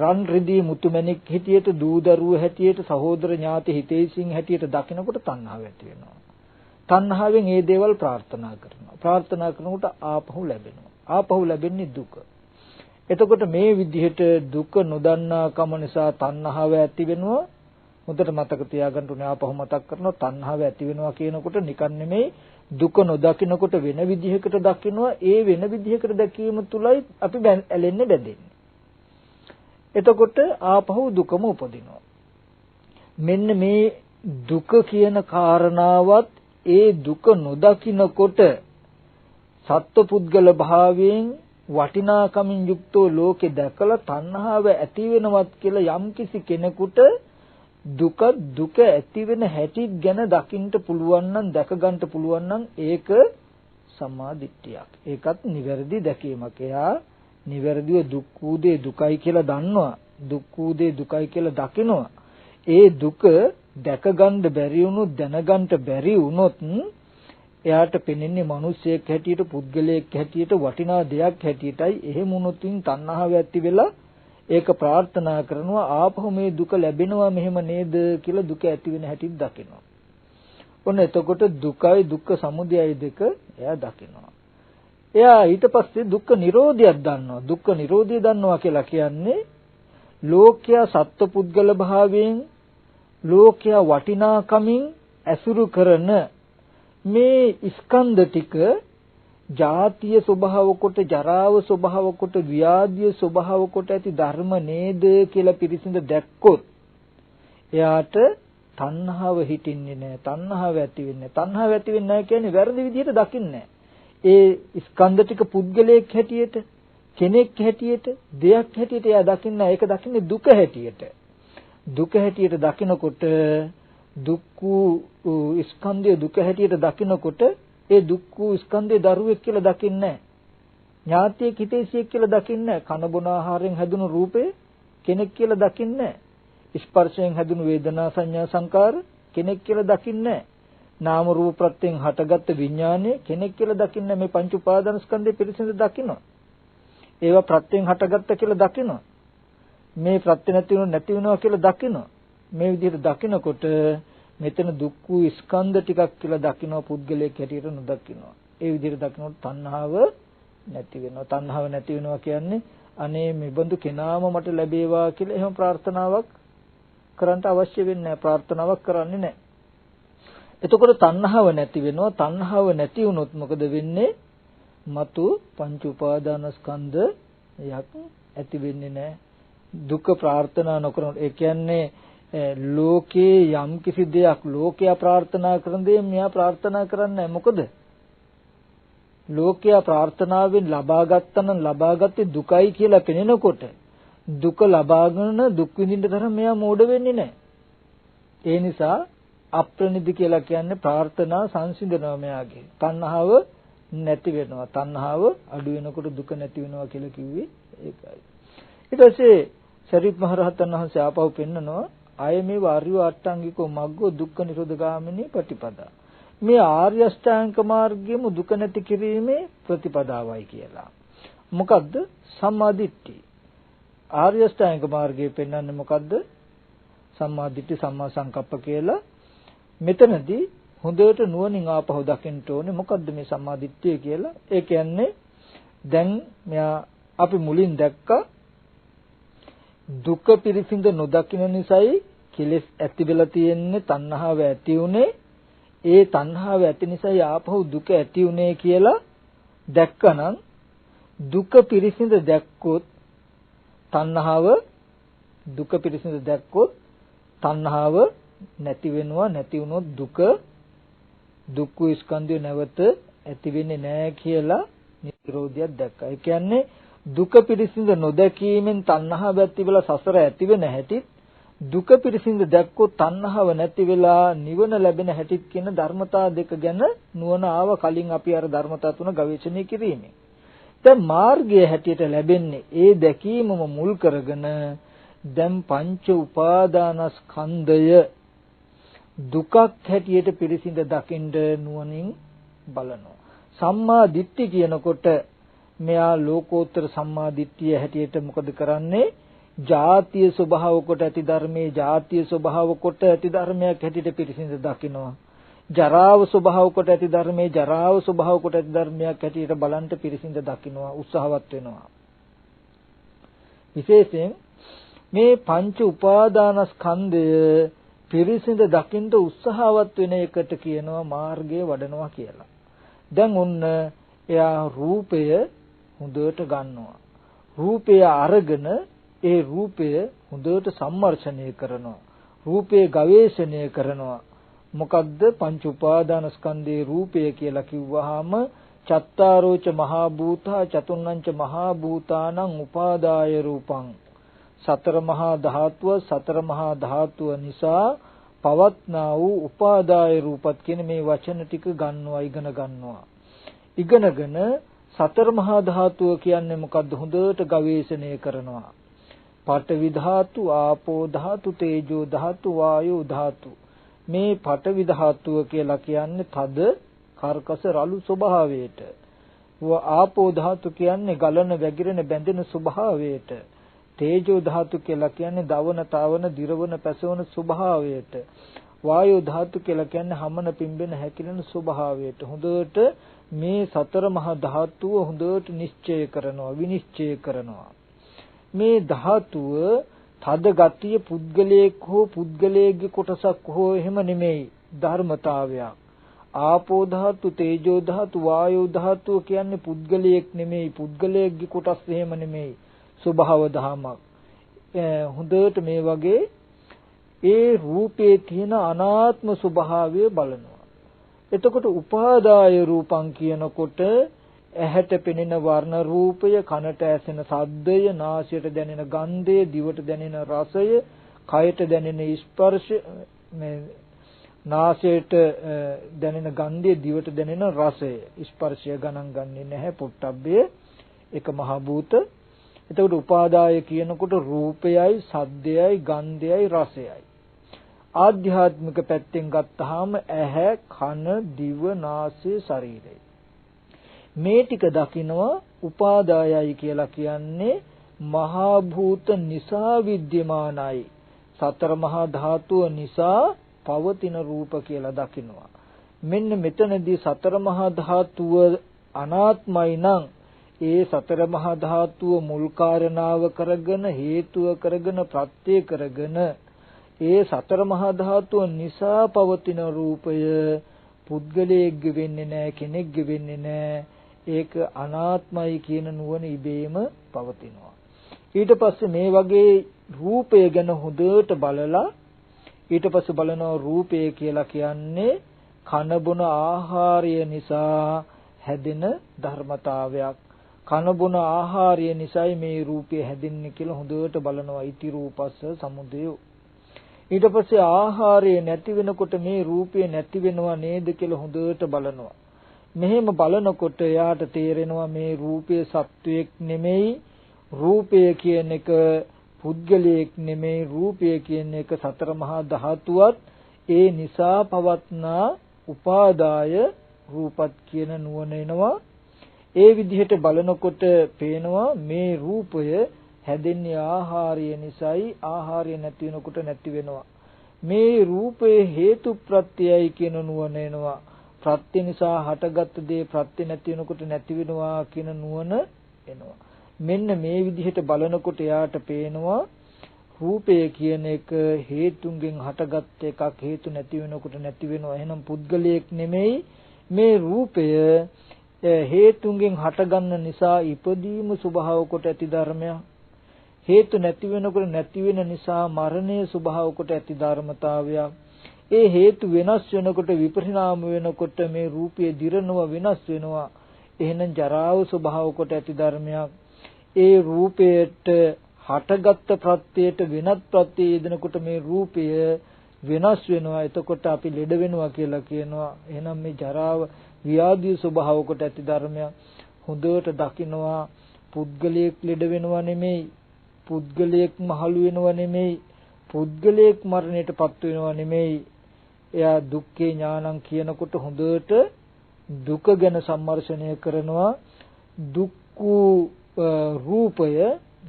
රන්, රිදී, මුතු, මැණික් හිතියට, දූ දරුවෝ හැටියට, සහෝදර ඥාති හිතේසින් හැටියට දකිනකොට තණ්හාව ඇති වෙනවා. තණ්හාවෙන් මේ දේවල් ප්‍රාර්ථනා කරනවා. ප්‍රාර්ථනා කරනකොට ආපහු ලැබෙනවා. ආපහු ලැබෙන්නේ දුක. එතකොට මේ විදිහට දුක නොදන්නා කම නිසා තණ්හාව ඇති වෙනවා. හොඳට මතක තියාගන්න ඕනේ. ආපහු මතක් කරනවා තණ්හාව ඇති වෙනවා කියනකොට නිකන් නෙමෙයි, දුක නොදකිනකොට වෙන විදිහකට දකිනවා. ඒ වෙන විදිහකට දැකීම තුලයි අපි ඇලෙන්නේ, බැඳෙන්නේ. එතකොට ආපහු දුකම උපදිනවා. මෙන්න මේ දුක කියන කාරණාවත් ඒ දුක නොදකින්නකොට සත්පුද්ගල භාවයෙන් වටිනාකමින් යුක්තෝ ලෝකේ දැකලා තණ්හාව ඇති වෙනවත් කියලා යම්කිසි කෙනෙකුට දුක ඇති වෙන හැටි ගැන දකින්න පුළුවන් නම් දැක ගන්න පුළුවන් නම් ඒක සම්මා දිට්ඨියක්. ඒකත් නිවැරදි දැකීමක්. එයා නිවැරදිව දුක් වූ දේ දුකයි කියලා දන්නවා. දුක් වූ දේ දුකයි කියලා දකිනවා. ඒ දුක දැක ගන්න බැරි වුණොත් දැනගන්න බැරි වුණොත් එයාට පෙනෙන්නේ මිනිස්සෙක් හැටියට පුද්ගලයෙක් හැටියට වටිනා දෙයක් හැටියටයි. එහෙම වුණොත් තණ්හාව ඇති වෙලා ඒක ප්‍රාර්ථනා කරනවා ආපහු මේ දුක ලැබෙනවා මෙහෙම නේද කියලා දුක ඇති වෙන හැටිත් දකිනවා. ඔන්න එතකොට දුකයි දුක්ඛ සමුදයයි දෙක එයා දකිනවා. එයා ඊට පස්සේ දුක්ඛ නිරෝධයක් දන්නවා. දුක්ඛ නිරෝධය දන්නවා කියලා කියන්නේ ලෝකයා සත්පුද්ගල භාවයෙන් ලෝකයා වටිනාකමින් ඇසුරු කරන මේ ස්කන්ධ ටික ජාතිය ස්වභාව කොට ජරාව ස්වභාව කොට ව්‍යාධිය ස්වභාව කොට ඇති ධර්ම නේද කියලා පිරිසිඳ දැක්කොත් එයාට තණ්හාව හිටින්නේ නැහැ. තණ්හාව ඇති වෙන්නේ නැහැ. තණ්හාව ඇති වෙන්නේ නැහැ කියන්නේ වැරදි විදිහට දකින්නේ ඒ ස්කන්ධ ටික පුද්ගලයෙක් හැටියට කෙනෙක් හැටියට දෙයක් හැටියට එයා දකින්න ඒක දකින්නේ දුක හැටියට. දුක හැටියට දකිනකොට දුක්ඛ ස්කන්ධය දුක හැටියට දකිනකොට ඒ දුක්ඛ ස්කන්ධේ දරුවෙක් කියලා දකින්නේ නැහැ. ඥාතියෙක් හිතේසියෙක් කියලා දකින්නේ නැහැ. කන බොන ආහාරයෙන් හැදුණු රූපේ කෙනෙක් කියලා දකින්නේ නැහැ. ස්පර්ශයෙන් හැදුණු වේදනා සංඥා සංකාර කෙනෙක් කියලා දකින්නේ නැහැ. නාම රූප ප්‍රත්‍යයෙන් හටගත්ත විඥානය කෙනෙක් කියලා දකින්නේ මේ පංච උපාදාන ස්කන්ධේ පිරිසිදු දකිනවා. ඒවා ප්‍රත්‍යයෙන් හටගත්ත කියලා දකිනවා. මේ ප්‍රත්‍ය නැති වෙනවා කියලා දකිනවා. මේ විදිහට දකිනකොට මෙතන දුක් වූ ස්කන්ධ ටිකක් කියලා දකිනවා පුද්ගලයෙක් හැටියට නොදකිනවා. ඒ විදිහට දකිනකොට තණ්හාව නැති වෙනවා. තණ්හාව නැති වෙනවා කියන්නේ අනේ මෙබඳු කෙනාම මට ලැබේවා කියලා එහෙම ප්‍රාර්ථනාවක් කරන්න අවශ්‍ය වෙන්නේ නැහැ. ප්‍රාර්ථනාවක් කරන්නේ නැහැ. එතකොට තණ්හාව නැති වෙනවා. තණ්හාව නැති වුණොත් මොකද වෙන්නේ? මතු පංච උපාදානස්කන්ධයක් ඇති වෙන්නේ නැහැ. දුක ප්‍රාර්ථනා නොකරන ඒ කියන්නේ ලෝකේ යම් කිසි දෙයක් ලෝකයා ප්‍රාර්ථනා කරන දේ මෙයා ප්‍රාර්ථනා කරන්නේ මොකද? ලෝකයා ප්‍රාර්ථනාවෙන් ලබා ගත්තා නම් ලබාගත්තේ දුකයි කියලා පෙනෙනකොට දුක ලබාගෙන දුක් විඳින්න තරම් මෙයා මෝඩ වෙන්නේ නැහැ. ඒ නිසා අප්‍රනිදි කියලා කියන්නේ ප්‍රාර්ථනා සංසිඳනවා මෙයාගේ. තණ්හාව නැති වෙනවා. තණ්හාව අඩු වෙනකොට දුක නැති වෙනවා කියලා කිව්වේ ඒකයි. ඊට පස්සේ ශරීත් මහ රහතන් වහන්සේ ආපහු පෙන්නනවා ආය මේ වාර්ය අට්ටාංගිකෝ මග්ගෝ දුක්ඛ නිරෝධගාමිනී ප්‍රතිපදා. මේ ආර්ය අෂ්ටාංග මාර්ගයේම දුක නැති කිරීමේ ප්‍රතිපදාවයි කියලා. මොකද්ද? සම්මා දිට්ඨි. ආර්ය අෂ්ටාංග මාර්ගයේ පෙන්වන්නේ මොකද්ද? සම්මා දිට්ඨි සම්මා සංකප්ප කියලා. මෙතනදී හොඳට නුවණින් ආපහු දකින්න ඕනේ මොකද්ද මේ සම්මා දිට්ඨිය කියලා. ඒ කියන්නේ දැන් මෙයා අපි මුලින් දැක්කා දුක පිරිසිඳ නොදකින නිසායි කෙලෙස් ඇති වෙලා තියෙන්නේ තණ්හාව ඇති උනේ. ඒ තණ්හාව ඇති නිසායි ආපහු දුක ඇති උනේ කියලා දැක්කනම් දුක පිරිසිඳ දැක්කොත් තණ්හාව දුක පිරිසිඳ දැක්කොත් තණ්හාව නැති වෙනවා. නැති වුණොත් දුක්ඛ ස්කන්ධය නැවත ඇති වෙන්නේ නැහැ කියලා නිරෝධයක් දැක්කා. ඒ කියන්නේ දුක පිරිසිඳ නොදැකීමෙන් තණ්හාව ඇති වෙලා සසර ඇති වෙන හැටි දුක පිරිසිඳ දැක්කොත් තණ්හාව නැති වෙලා නිවන ලැබෙන හැටි කියන ධර්මතා දෙක ගැන නුවණ ආව කලින් අපි අර ධර්මතා තුන ගවේෂණය කිරීමේ. දැන් මාර්ගය හැටියට ලැබෙන්නේ ඒ දැකීමම මුල් කරගෙන දැන් පංච උපාදානස්කන්ධය දුකක් හැටියට පිරිසිඳ දකින්න නුවණින් බලනවා. සම්මා දිට්ඨි කියනකොට මෙයා ලෝකෝත්තර සම්මා දිට්ඨිය හැටියට මොකද කරන්නේ? ජාතිය ස්වභාව කොට ඇති ධර්මයේ ජාතිය ස්වභාව කොට ඇති ධර්මයක් හැටියට පිරිසිඳ දකිනවා. ජරාව ස්වභාව කොට ඇති ධර්මයේ ජරාව ස්වභාව කොට ඇති ධර්මයක් හැටියට බලන්ට පිරිසිඳ දකිනවා. උත්සාහවත් වෙනවා. විශේෂයෙන් මේ පංච උපාදානස්කන්ධය පිරිසිඳ දකින්න උත්සාහවත් වෙන එකට කියනවා මාර්ගය වඩනවා කියලා. දැන් ඔන්න එයා රූපය හොඳට ගන්නවා. රූපය අරගෙන ඒ රූපය හොඳට සම්මර්ෂණය කරනවා. රූපය ගවේෂණය කරනවා. මොකද්ද පංච උපාදාන ස්කන්ධේ රූපය කියලා කිව්වහම චත්තාරෝච මහා භූතා චතුන්නංච මහා භූතානං උපාදාය රූපං සතර මහා ධාතුව නිසා පවත්නා වූ උපාදාය රූපත් කියන මේ වචන ටික ගන්නවා ඉගෙනගෙන සතර මහා ධාතුව කියන්නේ මොකද්ද හොඳට ගවේෂණය කරනවා පඨවි ධාතු ආපෝ ධාතු තේජෝ ධාතු වායෝ ධාතු මේ පඨවි ධාතුව කියලා කියන්නේ තද කර්කස රළු ස්වභාවයට ආපෝ ධාතු කියන්නේ ගලන වැగిරෙන බැඳෙන ස්වභාවයට තේජෝ ධාතු කියලා කියන්නේ දවන තවන දිරවන පැසවන ස්වභාවයට වායෝ ධාතු කියලා කියන්නේ හමන පිම්බෙන හැකිලෙන ස්වභාවයට හොඳට මේ සතර මහා ධාතුව හොඳට විනිශ්චය කරනවා මේ ධාතුව තද ගතිය පුද්ගලයෙක් හෝ පුද්ගලයෙක්ගේ කොටසක් හෝ එහෙම නෙමෙයි ධර්මතාවයක් ආපෝ ධාතු තේජෝ ධාතු වායෝ ධාතුව කියන්නේ පුද්ගලයෙක් නෙමෙයි පුද්ගලයෙක්ගේ කොටස් එහෙම නෙමෙයි ස්වභාව ධමයක් හොඳට මේ වගේ ඒ රූපේ තියෙන අනාත්ම ස්වභාවය බලනවා එතකොට උපාදාය රූපං කියනකොට ඇහැට පෙනෙන වර්ණ රූපය කනට ඇසෙන ශබ්දය නාසයට දැනෙන ගන්ධය දිවට දැනෙන රසය කයට දැනෙන ස්පර්ශය නාසයට දැනෙන ගන්ධය දිවට දැනෙන රසය ස්පර්ශය ගණන් ගන්නේ නැහැ පොට්ටබ්බය එක මහ භූත එතකොට උපාදාය කියනකොට රූපයයි සද්දයයි ගන්ධයයි රසයයි ආධ්‍යාත්මික පැත්තෙන් ගත්තාම ඇහැ කන දිව නාසය ශරීරය මේ ටික දකිනවා උපාදායයි කියලා කියන්නේ මහා භූත නිසා විද්‍යමානයි සතර මහා ධාතුව නිසා පවතින රූප කියලා දකිනවා මෙන්න මෙතනදී සතර මහා ධාතුව අනාත්මයි නම් ඒ සතර මහා ධාතුව මුල් කාරණාව කරගෙන හේතුව කරගෙන ප්‍රත්‍ය කරගෙන ඒ සතර මහා ධාතුව නිසා පවතින රූපය පුද්ගලයෙක්ගේ වෙන්නේ නැහැ කෙනෙක්ගේ වෙන්නේ නැහැ ඒක අනාත්මයි කියන නුවණ ඉබේම පවතිනවා ඊට පස්සේ මේ වගේ රූපය ගැන හොඳට බලලා ඊට පස්සේ බලනවා රූපය කියලා කියන්නේ කන බොන ආහාරය නිසා හැදෙන ධර්මතාවයක් කන බොන ආහාරය නිසායි මේ රූපය හැදෙන්නේ කියලා හොඳට බලනවා ඉති රූපස්ස සමුදය ඊට පස්සේ ආහාරය නැති වෙනකොට මේ රූපය නැති වෙනවා නේද කියලා හොඳට බලනවා මෙහෙම බලනකොට එයාට තේරෙනවා මේ රූපය සත්වයක් නෙමෙයි රූපය කියන එක පුද්ගලයෙක් නෙමෙයි රූපය කියන එක සතර මහා ධාතුවත් ඒ නිසා පවත්නා උපාදාය රූපත් කියන නුවණ එනවා ඒ විදිහට බලනකොට පේනවා මේ රූපය හැදෙන්නේ ආහාරය නිසායි ආහාරය නැති වෙනකොට නැති වෙනවා මේ රූපේ හේතු ප්‍රත්‍යයයි කියන නුවණ එනවා ප්‍රත්‍ය නිසා හටගත් දේ ප්‍රත්‍ය නැති වෙනකොට නැති වෙනවා කියන නුවණ එනවා මෙන්න මේ විදිහට බලනකොට යාට පේනවා රූපය කියන එක හේතුන්ගෙන් හටගත් එකක් හේතු නැති වෙනකොට නැති වෙනවා එහෙනම් පුද්ගලයෙක් නෙමෙයි මේ රූපය හේතුන්ගෙන් හටගන්න නිසා ඉපදීම ස්වභාව කොට ඇති ධර්මයක් හේතු නැති වෙනකොට නැති වෙන නිසා මරණය ස්වභාව කොට ඇති ධර්මතාවයක් ඒ හේතු වෙනස් වෙනකොට විපරිණාම වෙනකොට මේ රූපය දිරනවා වෙනස් වෙනවා එහෙනම් ජරාව ස්වභාව කොට ඇති ධර්මයක් ඒ රූපයට හටගත් ප්‍රත්‍යයට වෙනත් ප්‍රත්‍ය යෙදෙනකොට මේ රූපය වෙනස් වෙනවා එතකොට අපි ලෙඩ වෙනවා කියලා කියනවා එහෙනම් මේ ජරාව ව්‍යාධි ස්වභාව කොට ඇති ධර්මයක් හොඳට දකිනවා පුද්ගලයෙක් ලෙඩ වෙනවා නෙමෙයි පුද්ගලයෙක් මහලු වෙනවා නෙමෙයි පුද්ගලයෙක් මරණයටපත් වෙනවා නෙමෙයි එයා දුක්ඛේ ඥානං කියනකොට හොඳට දුක ගැන සම්මර්ෂණය කරනවා දුක්ඛ රූපය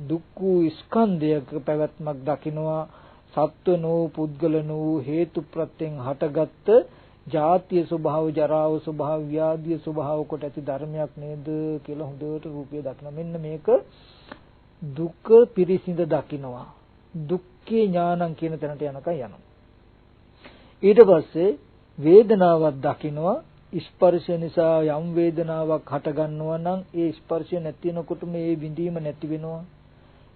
දුක්ඛ ස්කන්ධයක පැවැත්මක් දකිනවා සත්වනෝ පුද්ගලනෝ හේතු ප්‍රත්‍යයෙන් හටගත්ත ජාතිය ස්වභාව ජරාව ස්වභාව ව්‍යාධිය ස්වභාව කොට ඇති ධර්මයක් නේද කියලා හොඳට රූපය දකිනවා මෙන්න මේක දුක පිරිසිඳ දකිනවා දුක්ඛේ ඥානං කියන තැනට යනකම් යනවා ඊට පස්සේ වේදනාවක් දකිනවා ස්පර්ශ නිසා යම් වේදනාවක් හට ගන්නවා නම් ඒ ස්පර්ශය නැති වෙනකොට මේ විඳීම නැති වෙනවා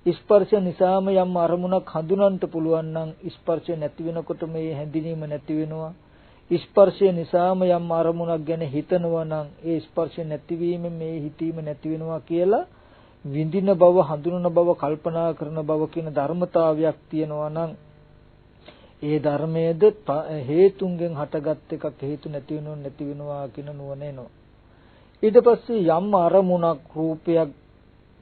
ස්පර්ශ නිසාම යම් අරමුණක් හඳුනන්න පුළුවන් නම් ස්පර්ශය නැති වෙනකොට මේ හැඳිනීම නැති වෙනවා ස්පර්ශය නිසාම යම් අරමුණක් ගැන හිතනවා නම් ඒ ස්පර්ශය නැතිවීම මේ හිතීම නැති වෙනවා කියලා විඳින බව, හඳුනන බව, කල්පනා කරන බව කියන ධර්මතාවයක් තියෙනවා නම් ඒ ධර්මයේද හේතුන්ගෙන් හටගත් එකක් හේතු නැති වෙනවා කියන නුවණ එනවා. ඊට පස්සේ යම් අරමුණක් රූපයක්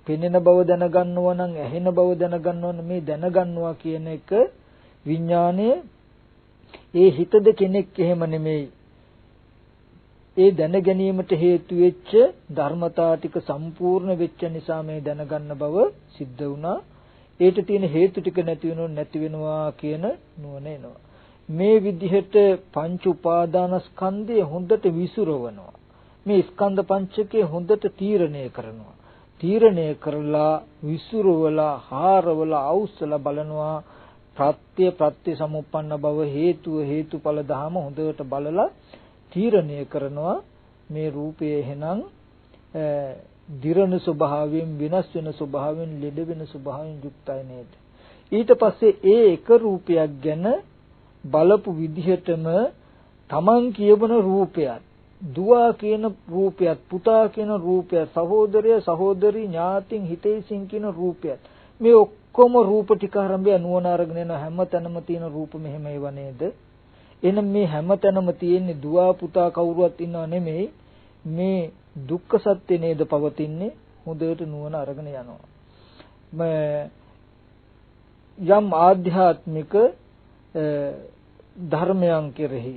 පෙනෙන බව දැනගන්නවා නම්, ඇහෙන බව දැනගන්නවා නම් මේ දැනගන්නවා කියන එක විඥානයේ ඒ හිතද කෙනෙක් එහෙම නෙමෙයි. ඒ දැන ගැනීමට හේතු වෙච්ච ධර්මතා ටික සම්පූර්ණ වෙච්ච නිසා මේ දැනගන්න බව සිද්ධ වුණා. ඒට තියෙන හේතු ටික නැති වෙනවා කියන නුවණ එනවා. මේ විදිහට පංච උපාදානස්කන්ධය හොඳට විසුරවනවා. මේ ස්කන්ධ පංචකය හොඳට තීරණය කරනවා. තීරණය කරලා විසුරවලා හාරවලා අවුස්සලා බලනවා. ප්‍රත්‍ය සමුප්පන්න බව හේතුව හේතුඵල ධම හොඳට බලලා තීරණය කරනවා. මේ රූපය එහෙනම් දිරණ ස්වභාවයෙන්, වෙනස් වෙන ස්වභාවයෙන්, ලෙඩ වෙන ස්වභාවයෙන් යුක්තයි නේද? ඊට පස්සේ ඒ එක රූපයක් ගැන බලපු විදිහටම තමන් කියවන රූපයත්, දුව කියන රූපයත්, පුතා කියන රූපයත්, සහෝදරය සහෝදරි ඥාතින් හිතේසින් කියන රූපයත්, මේ ඔක්කොම රූප ටික ආරම්භය නුවණ අරගෙන යන හැම තැනම තියෙන රූප මෙහෙම ඒව නේද? එහෙනම් මේ හැම තැනම තියෙන්නේ දුව පුතා කවුරුවත් ඉන්නව නෙමෙයි. මේ දුක්ඛ සත්‍ය නේද පවතින්නේ? හොඳට නුවණ අරගෙන යනවා. යම් ආධ්‍යාත්මික ධර්මයන් කෙරෙහි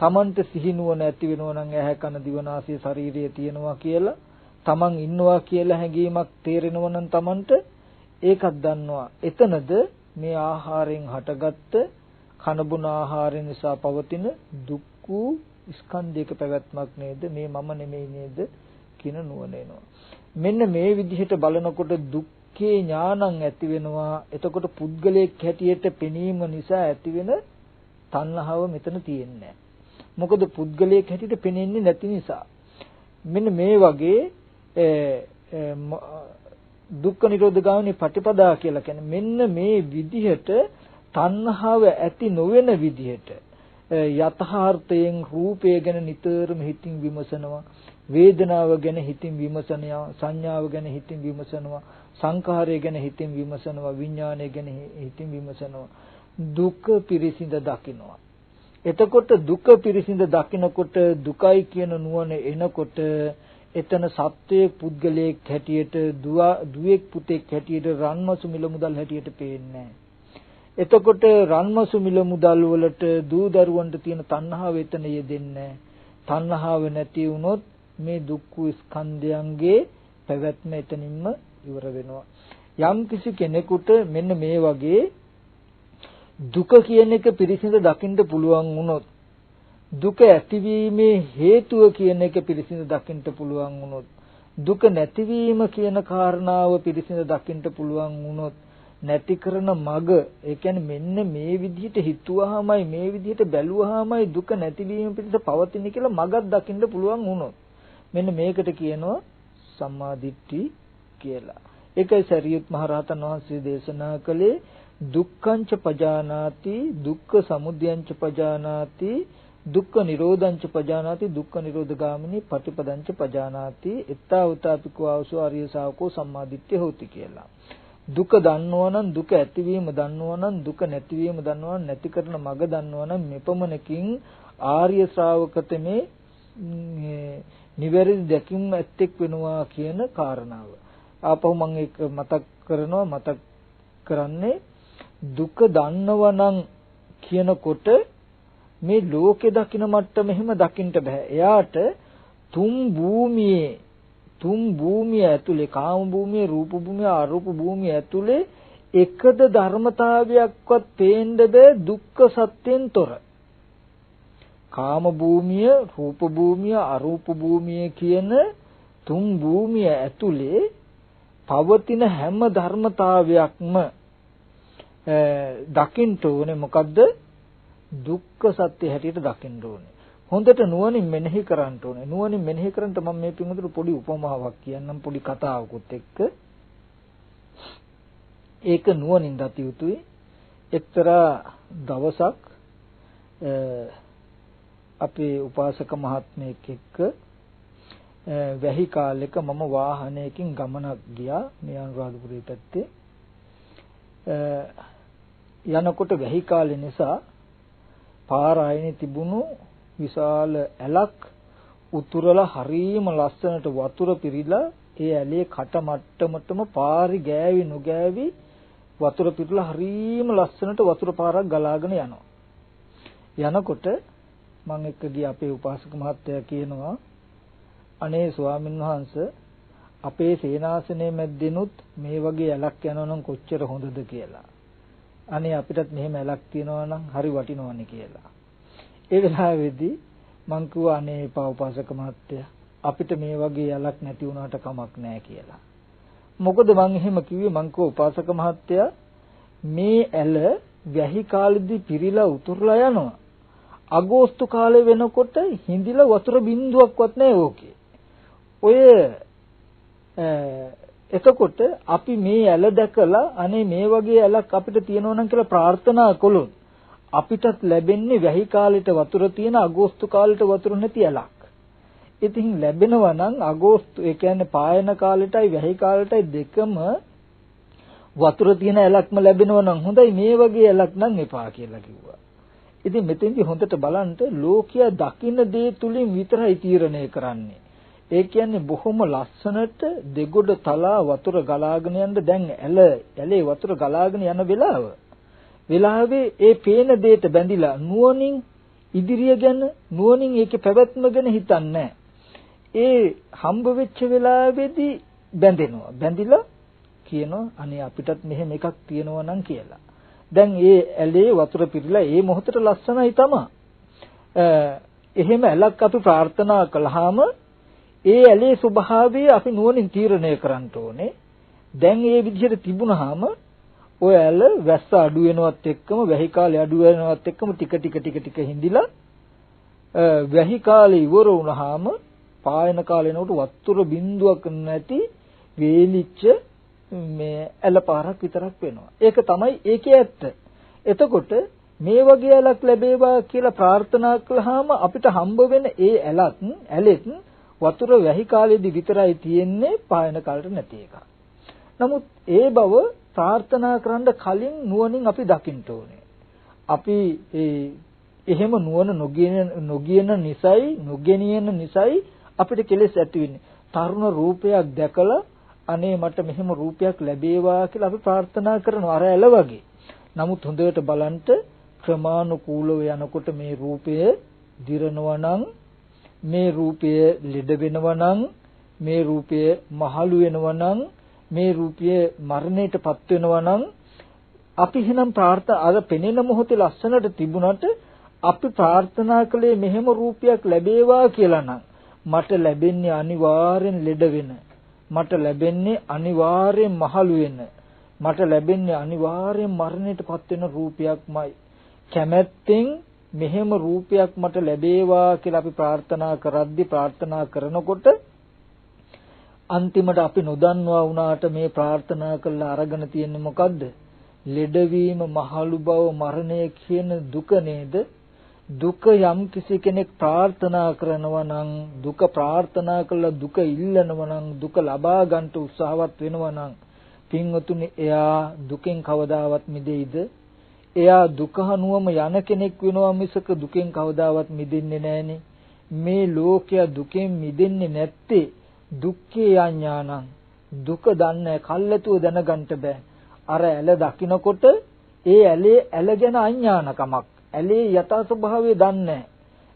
තමන්ට සිහි නුවණ ඇති වෙනවා නම් ඇහැ කන දිව නාසය ශරීරය තියෙනවා කියලා, තමන් ඉන්නවා කියලා හැඟීමක් තේරෙනවා නම් තමන්ට ඒකත් දන්නවා. එතනද මේ ආහාරයෙන් හටගත්ත කනබුන ආහාරය නිසා පවතින දුක්ඛ ස්කන්ධයක පැවැත්මක් නේද? මේ මම නෙමෙයි නේද කියන නුවණ එනවා. මෙන්න මේ විදිහට බලනකොට දුක්ඛේ ඥානං ඇති වෙනවා. එතකොට පුද්ගලයෙක් හැටියට පෙනීම නිසා ඇතිවෙන තණ්හාව මෙතන තියෙන්නේ නැහැ. මොකද පුද්ගලයෙක් හැටියට පෙනෙන්නේ නැති නිසා. මෙන්න මේ වගේ දුක්ඛ නිරෝධ ගාමිනී පටිපදා කියලා කියන්නේ මෙන්න මේ විදිහට තණ්හාව ඇති නොවන විදිහට යථාර්ථයෙන් රූපය ගැන නිතරම හිතින් විමසනවා, වේදනාව ගැන හිතින් විමසනවා, සංඥාව ගැන හිතින් විමසනවා, සංඛාරය ගැන හිතින් විමසනවා, විඥානය ගැන හිතින් විමසනවා, දුක පිරිසිඳ දකිනවා. එතකොට දුක පිරිසිඳ දකිනකොට දුකයි කියන නුවණ එනකොට එතන සත්වයේ පුද්ගලයෙක් හැටියට, දුවෙක් පුතෙක් හැටියට, රන්මසු මිල මුදල් හැටියට පේන්නේ. එතකොට රන්මසු මිල මුදල් වලට දූ දරුවන්ට තියෙන තණ්හාව එතන යෙදෙන්නේ. තණ්හාව නැති වුණොත් මේ දුක්ඛ ස්කන්ධයන්ගේ පැවැත්ම එතනින්ම ඉවර වෙනවා. යම් කිසි කෙනෙකුට මෙන්න මේ වගේ දුක කියන එක පිරිසිඳ දකින්න පුළුවන් වුණොත්, දුක ඇතිවීමේ හේතුව කියන එක පිරිසිඳ දකින්න පුළුවන් වුණොත්, දුක නැතිවීම කියන කාරණාව පිරිසිඳ දකින්න පුළුවන් වුණොත්, නැති කරන මග, ඒ කියන්නේ මෙන්න මේ විදිහට හිතුවාමයි, මේ විදිහට බැලුවාමයි දුක නැතිවීම පිණිස පවතින කියලා මගක් දකින්න පුළුවන් වුණොත්, මෙන්න මේකට කියනවා සම්මා දිට්ඨි කියලා. ඒකයි සරියුත් මහ රහතන් වහන්සේ දේශනා කළේ දුක්ඛංච පජානාති, දුක්ඛ සමුදයංච පජානාති, දුක්ඛ නිරෝධංච පජානාති, දුක්ඛ නිරෝධ ගාමිනී පටිපදංච පජානාති, එත්තාවතාපිකෝ ආවසෝ ආර්ය ශාවකෝ සම්මාදිට්ඨිය හොති කියලා. දුක දන්නවනම්, දුක ඇතිවීම දන්නවනම්, දුක නැතිවීම දන්නවනම්, නැති කරන මඟ දන්නවනම් මෙපමණකින් ආර්ය ශ්‍රාවකතමේ නිවැරදි දැකීම ඇත්තෙක් වෙනවා කියන කාරණාව. ආපහු මම ඒක මතක් කරන්නේ දුක දන්නවනම් කියනකොට මේ ලෝකේ දකින මට්ටම එහෙම දකින්න බෑ. එයාට තුන් භූමිය ඇතුලේ, කාම භූමිය, රූප භූමිය, අරූප භූමිය ඇතුලේ එකද ධර්මතාවයක්වත් පේන්න බෑ දුක්ඛ සත්‍යෙන් තොර. කාම භූමිය, රූප භූමිය, අරූප භූමිය කියන තුන් භූමිය ඇතුලේ පවතින හැම ධර්මතාවයක්ම දකින්න ඕනේ. මොකද්ද? දුක්ඛ සත්‍ය හැටියට දකින්න ඕනේ. හොඳට නුවණින් මෙනෙහි කරන්න ඕනේ. නුවණින් මෙනෙහි කරන්ට මම මේ පිටුමතුරු පොඩි උපමාවක් කියන්නම්, පොඩි කතාවකුත් එක්ක. ඒක නුවණින් දතිය යුතුයි. එක්තරා දවසක් අපේ උපාසක මහත්මයෙක් එක්ක වැහි කාලෙක මම වාහනයකින් ගමනක් ගියා මේ අනුරාධපුරයේ පැත්තේ. යනකොට වැහි කාලේ නිසා පාර ආයනේ තිබුණු විශාල ඇලක් උතුරලා හරීම ලස්සනට වතුර පිරීලා ඒ ඇලේ කට මට්ටමටම පාරි ගෑවි නොගෑවි වතුර පිරීලා හරීම ලස්සනට වතුර පාරක් ගලාගෙන යනවා. යනකොට මම එක්ක ගිය අපේ උපාසක මහත්තයා කියනවා අනේ ස්වාමීන් වහන්සේ අපේ සේනාසනයේ මැද්දෙනුත් මේ වගේ ඇලක් යනවා නම් කොච්චර හොඳද කියලා. අනේ අපිටත් මෙහෙම ඇලක් තියෙනවා නම් හරි වටිනවනේ කියලා. ඒ වෙලාවේදී මං කිව්වා අනේ එපා උපාසක මහත්තයා අපිට මේ වගේ ඇලක් නැති වුණාට කමක් නැහැ කියලා. මොකද මං එහෙම කිව්වේ මං කිව්වා උපාසක මහත්තයා මේ ඇල වැහි කාලෙදී පිරීලා උතුරලා යනවා. අගෝස්තු කාලේ වෙනකොට හිඳිලා වතුර බින්දුවක්වත් නැහැ ඕකේ. ඔය එතකොට අපි මේ ඇල දැකලා අනේ මේ වගේ ඇලක් අපිට තියෙනවා නම් කියලා ප්‍රාර්ථනා කළොත් අපිටත් ලැබෙන්නේ වැහි කාලෙට වතුර තියෙන අගෝස්තු කාලෙට වතුර නැති ඇලක්. ඉතින් ලැබෙනවා නම් අගෝස්තු ඒ කියන්නේ පායන කාලෙටයි වැහි කාලෙටයි දෙකම වතුර තියෙන ඇලක්ම ලැබෙනවා නම් හොඳයි මේ වගේ ඇලක් නම් එපා කියලා කිව්වා. ඉතින් මෙතෙන්දි හොඳට බලන්න ලෝකයා දකින්න දේ තුලින් විතරයි තීරණය කරන්නේ. ඒ කියන්නේ බොහොම ලස්සනට දෙගොඩ තලා වතුර ගලාගෙන යන දැන් ඇලේ වතුර ගලාගෙන යන වෙලාවේ ඒ පේන දෙයට බැඳිලා නුවණින් ඉදිරිය ගැන නුවණින් ඒකේ පැවැත්ම ගැන හිතන්නේ ඒ හම්බ වෙච්ච වෙලාවේදී බැඳෙනවා. බැඳිලා කියනවා අනේ අපිටත් මෙහෙම එකක් තියෙනවා නම් කියලා. දැන් ඒ ඇලේ වතුර පිරিলা ඒ මොහොතට ලස්සනයි තමයි. එහෙම ඇලක් අපි ප්‍රාර්ථනා කළාම ඒ ඇලේ ස්වභාවය අපි නුවණින් තීරණය කරන්න ඕනේ. දැන් ඒ විදිහට තිබුණාම ඔය ඇල වැස්ස අඩු වෙනවත් එක්කම වැහි කාලේ අඩු වෙනවත් එක්කම ටික හිඳිලා වැහි කාලේ ඉවර වුණාම පායන කාලේ නෝට වතුර බින්දුවක් නැති වේලිච්ච මේ ඇල පාරක් විතරක් වෙනවා. ඒක තමයි ඒකේ ඇත්ත. එතකොට මේ වගේ ඇලක් ලැබේවා කියලා ප්‍රාර්ථනා කළාම අපිට හම්බ වෙන ඒ ඇලෙත් වතුර වැහි කාලෙදි විතරයි තියෙන්නේ පායන කාලෙට නැති එක. නමුත් ඒ බව ප්‍රාර්ථනා කරන්න කලින් නුවණින් අපි දකින්න ඕනේ. අපි එහෙම නුවණ නොගෙනියන නිසයි අපිට කෙලෙස් ඇති වෙන්නේ. තරුණ රූපයක් දැකලා අනේ මට මෙහෙම රූපයක් ලැබේවා කියලා අපි ප්‍රාර්ථනා කරනවා අර ඇල වගේ. නමුත් හොඳට බලන්න ක්‍රමානුකූලව යනකොට මේ රූපය දිරනවා නම් මේ රූපය ලෙඩ වෙනවා නම් මේ රූපය මහලු වෙනවා නම් මේ රූපය මරණයටපත් වෙනවා නම් අපි එහෙනම් අර පෙනෙන මොහොතේ ලස්සනට තිබුණාට අපි ප්‍රාර්ථනා කළේ මෙහෙම රූපයක් ලැබේවා කියලා නම් මට ලැබෙන්නේ අනිවාර්යෙන් ලෙඩ වෙන මට ලැබෙන්නේ අනිවාර්යෙන් මහලු වෙන මට ලැබෙන්නේ අනිවාර්යෙන් මරණයටපත් වෙන රූපයක්මයි කැමැත්තෙන් මෙහෙම රූපයක් මට ලැබේවා කියලා අපි ප්‍රාර්ථනා කරනකොට අන්තිමට අපි නොදන්නවා වුණාට මේ ප්‍රාර්ථනා කළා අරගෙන තියෙන්නේ මොකද්ද? ලෙඩවීම, මහලු බව, මරණය කියන දුක නේද? දුක යම් කිසි කෙනෙක් ප්‍රාර්ථනා කරනවා නම් දුක ප්‍රාර්ථනා කළා දුක ඉල්ලනවා නම් දුක ලබා ගන්නට උත්සාහවත් වෙනවා නම් පින්වතුනි එයා දුකෙන් කවදාවත් මිදෙයිද? එයා දුක හනුවම යන කෙනෙක් වෙනවා මිසක දුකෙන් කවදාවත් මිදෙන්නේ නැහනේ. මේ ලෝකයා දුකෙන් මිදෙන්නේ නැත්තේ දුක්ඛේ අඥානං දුක දන්නේ කල්ැතුව දැනගන්න බෑ. අර ඇල දකින්නකොට ඒ ඇල ගැන අඥානකමක්. ඇලේ යථා ස්වභාවය දන්නේ